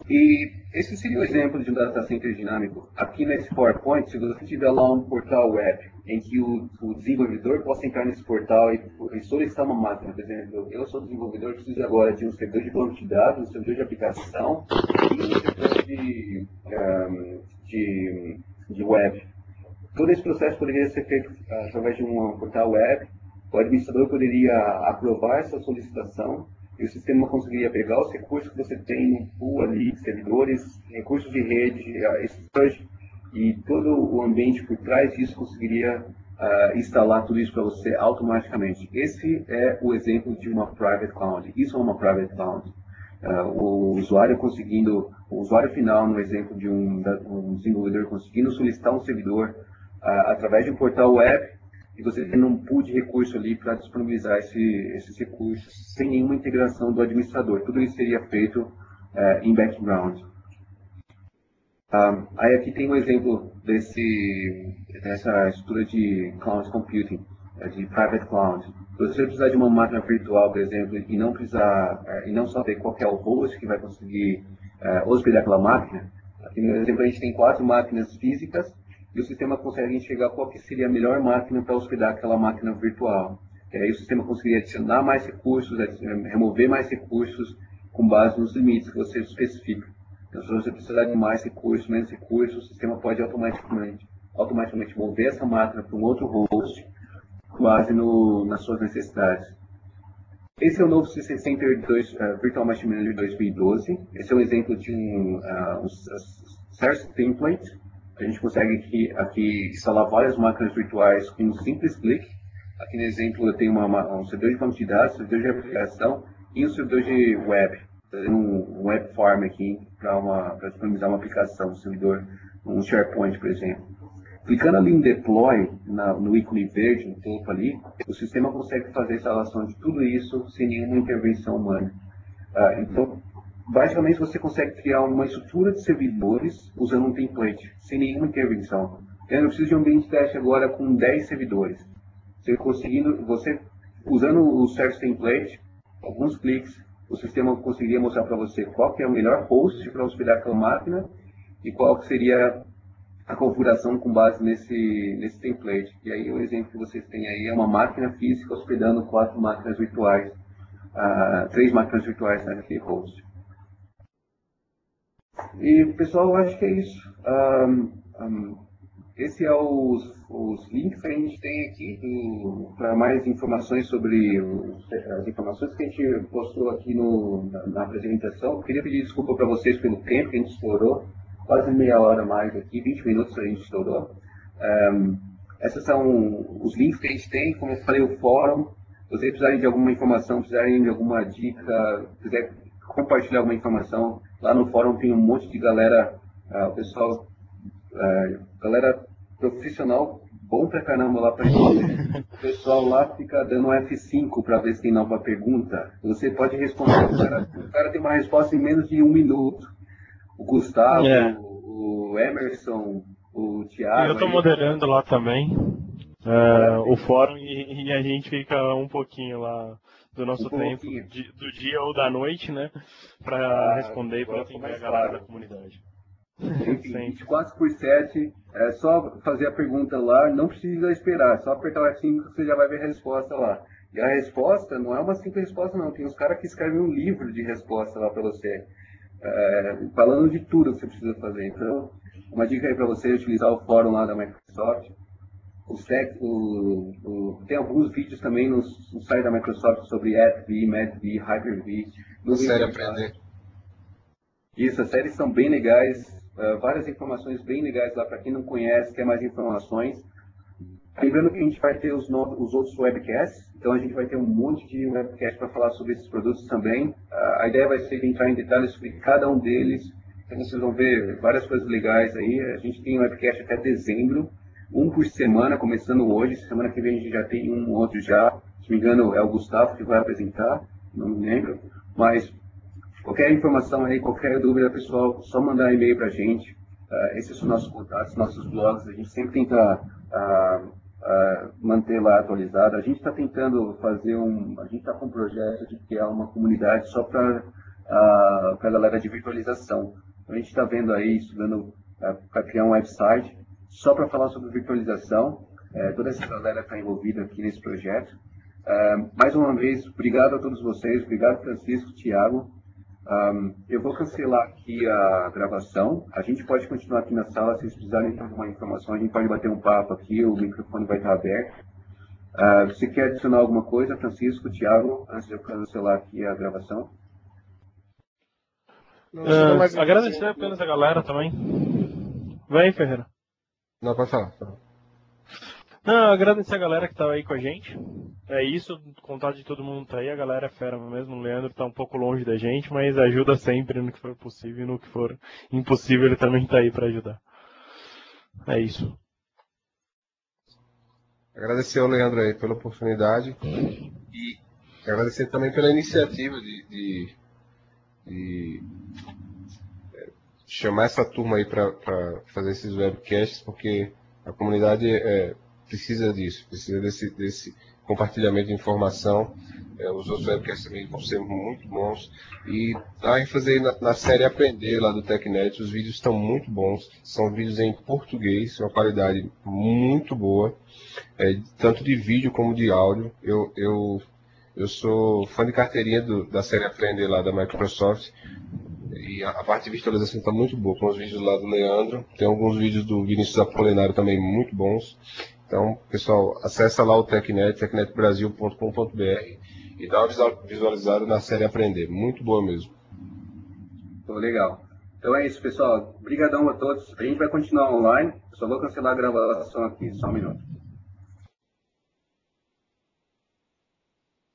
A: E esse seria o exemplo de um data center dinâmico. Aqui nesse PowerPoint, se você tiver lá um portal web em que o desenvolvedor possa entrar nesse portal e solicitar uma máquina, por exemplo, eu sou desenvolvedor, preciso agora de um servidor de banco de dados, um servidor de aplicação e um servidor de web. Todo esse processo poderia ser feito através de um portal web. O administrador poderia aprovar essa solicitação e o sistema conseguiria pegar os recursos que você tem no pool ali, servidores, recursos de rede, storage, e todo o ambiente por trás disso conseguiria instalar tudo isso para você automaticamente. Esse é o exemplo de uma private cloud. Isso é uma private cloud. O usuário final, no exemplo de um desenvolvedor conseguindo solicitar um servidor através de um portal web, e você tendo um pool de recursos ali para disponibilizar esses recursos sem nenhuma integração do administrador. Tudo isso seria feito em background. Aí aqui tem um exemplo dessa estrutura de cloud computing, de private cloud. Se você precisar de uma máquina virtual, por exemplo, e não saber qual é o host que vai conseguir hospedar aquela máquina, aqui no exemplo a gente tem 4 máquinas físicas, e o sistema consegue enxergar qual que seria a melhor máquina para hospedar aquela máquina virtual. E aí o sistema conseguiria adicionar mais recursos, remover mais recursos com base nos limites que você especifica. Então, se você precisar de mais recursos, menos recursos, o sistema pode automaticamente mover essa máquina para um outro host com base nas suas necessidades. Esse é o novo System Center Virtual Machine Manager 2012. Esse é um exemplo de um Source Template. A gente consegue aqui instalar várias máquinas virtuais com um simples clique. Aqui no exemplo eu tenho um servidor de banco de dados, um servidor de aplicação e um servidor de web. Um web farm aqui para disponibilizar uma aplicação, um servidor, um SharePoint, por exemplo. Clicando ali em Deploy, no ícone verde no topo ali, o sistema consegue fazer a instalação de tudo isso sem nenhuma intervenção humana. Então, basicamente, você consegue criar uma estrutura de servidores usando um template, sem nenhuma intervenção. Eu preciso de um ambiente de teste agora com 10 servidores. Você usando o Service Template, alguns cliques, o sistema conseguiria mostrar para você qual que é o melhor host para hospedar aquela máquina e qual que seria a configuração com base nesse template. E aí o exemplo que vocês têm aí é uma máquina física hospedando 4 máquinas virtuais, 3 máquinas virtuais naquele host. E, pessoal, eu acho que é isso. Esse é os links que a gente tem aqui para mais informações sobre as informações que a gente postou aqui na apresentação. Eu queria pedir desculpa para vocês pelo tempo que a gente estourou, quase meia hora a mais aqui, 20 minutos a gente estourou. Esses são os links que a gente tem, como eu falei, o fórum. Se vocês precisarem de alguma informação, precisarem de alguma dica, quiser compartilhar alguma informação, lá no fórum tem um monte de galera, galera profissional, bom pra caramba lá pra responder. O pessoal lá fica dando um F5 para ver se tem nova pergunta. Você pode responder, o cara tem uma resposta em menos de 1 minuto. O Gustavo, o Emerson, o Thiago.
C: Eu estou moderando lá também o fórum e a gente fica um pouquinho lá do nosso
A: Um
C: tempo,
A: pouquinho.
C: do dia ou da noite, né? Para responder e para
A: Agora ficou
C: atender a
A: mais
C: galera
A: claro.
C: da comunidade.
A: Enfim,
C: Sempre.
A: 24/7, é só fazer a pergunta lá, não precisa esperar, só apertar o F5 que você já vai ver a resposta lá. E a resposta não é uma simples resposta, não. Tem uns caras que escrevem um livro de resposta lá para você, falando de tudo que você precisa fazer. Então, uma dica aí para você é utilizar o fórum lá da Microsoft. Tem alguns vídeos também no site da Microsoft sobre AppV, MadV, Hyper-V,
B: A
A: nuvem
B: série
A: privada.
B: Aprender.
A: Isso, as séries são bem legais, várias informações bem legais lá para quem não conhece, quer mais informações. Lembrando que a gente vai ter os outros webcasts, então a gente vai ter um monte de webcasts para falar sobre esses produtos também. A ideia vai ser entrar em detalhes sobre cada um deles, então vocês vão ver várias coisas legais aí. A gente tem um webcast até dezembro, um por semana, começando hoje. Semana que vem a gente já tem um outro já. Se não me engano, é o Gustavo que vai apresentar, não me lembro. Mas qualquer informação aí, qualquer dúvida, pessoal, só mandar e-mail para a gente. Esses são nossos contatos, nossos blogs. A gente sempre tenta manter lá atualizado. A gente está tentando fazer a gente está com um projeto de criar uma comunidade só para a galera de virtualização. Então, a gente está vendo aí, estudando para criar um website só para falar sobre virtualização. Toda essa galera está envolvida aqui nesse projeto. Mais uma vez, obrigado a todos vocês, obrigado Francisco, Thiago. Eu vou cancelar aqui a gravação. A gente pode continuar aqui na sala, se vocês precisarem de alguma informação, a gente pode bater um papo aqui, o microfone vai estar aberto. Você quer adicionar alguma coisa, Francisco, Thiago, antes de eu cancelar aqui a gravação?
B: Não, só mais
C: Agradecer apenas a galera também. Vem, Ferreira.
B: Não, pode falar.
C: Não, agradecer a galera que tá aí com a gente. É isso, contato de todo mundo tá aí, a galera é fera mesmo. O Leandro tá um pouco longe da gente, mas ajuda sempre no que for possível e no que for impossível ele também tá aí para ajudar. É isso.
B: Agradecer ao Leandro aí pela oportunidade e agradecer também pela iniciativa de chamar essa turma aí para fazer esses webcasts, porque a comunidade precisa disso, precisa desse compartilhamento de informação. Os outros webcasts também vão ser muito bons. E a ênfase aí na série Aprender lá do TechNet, os vídeos estão muito bons, são vídeos em português, uma qualidade muito boa, tanto de vídeo como de áudio. Eu sou fã de carteirinha da série Aprender lá da Microsoft. E a parte de virtualização está muito boa, com os vídeos lá do Leandro. Tem alguns vídeos do Vinícius Apolinário também muito bons. Então, pessoal, acessa lá o TechNet, technetbrasil.com.br e dá uma visualizada na série Aprender. Muito boa mesmo.
A: Legal. Então é isso, pessoal. Obrigadão a todos. A gente vai continuar online. Só vou cancelar a gravação aqui, só um minuto.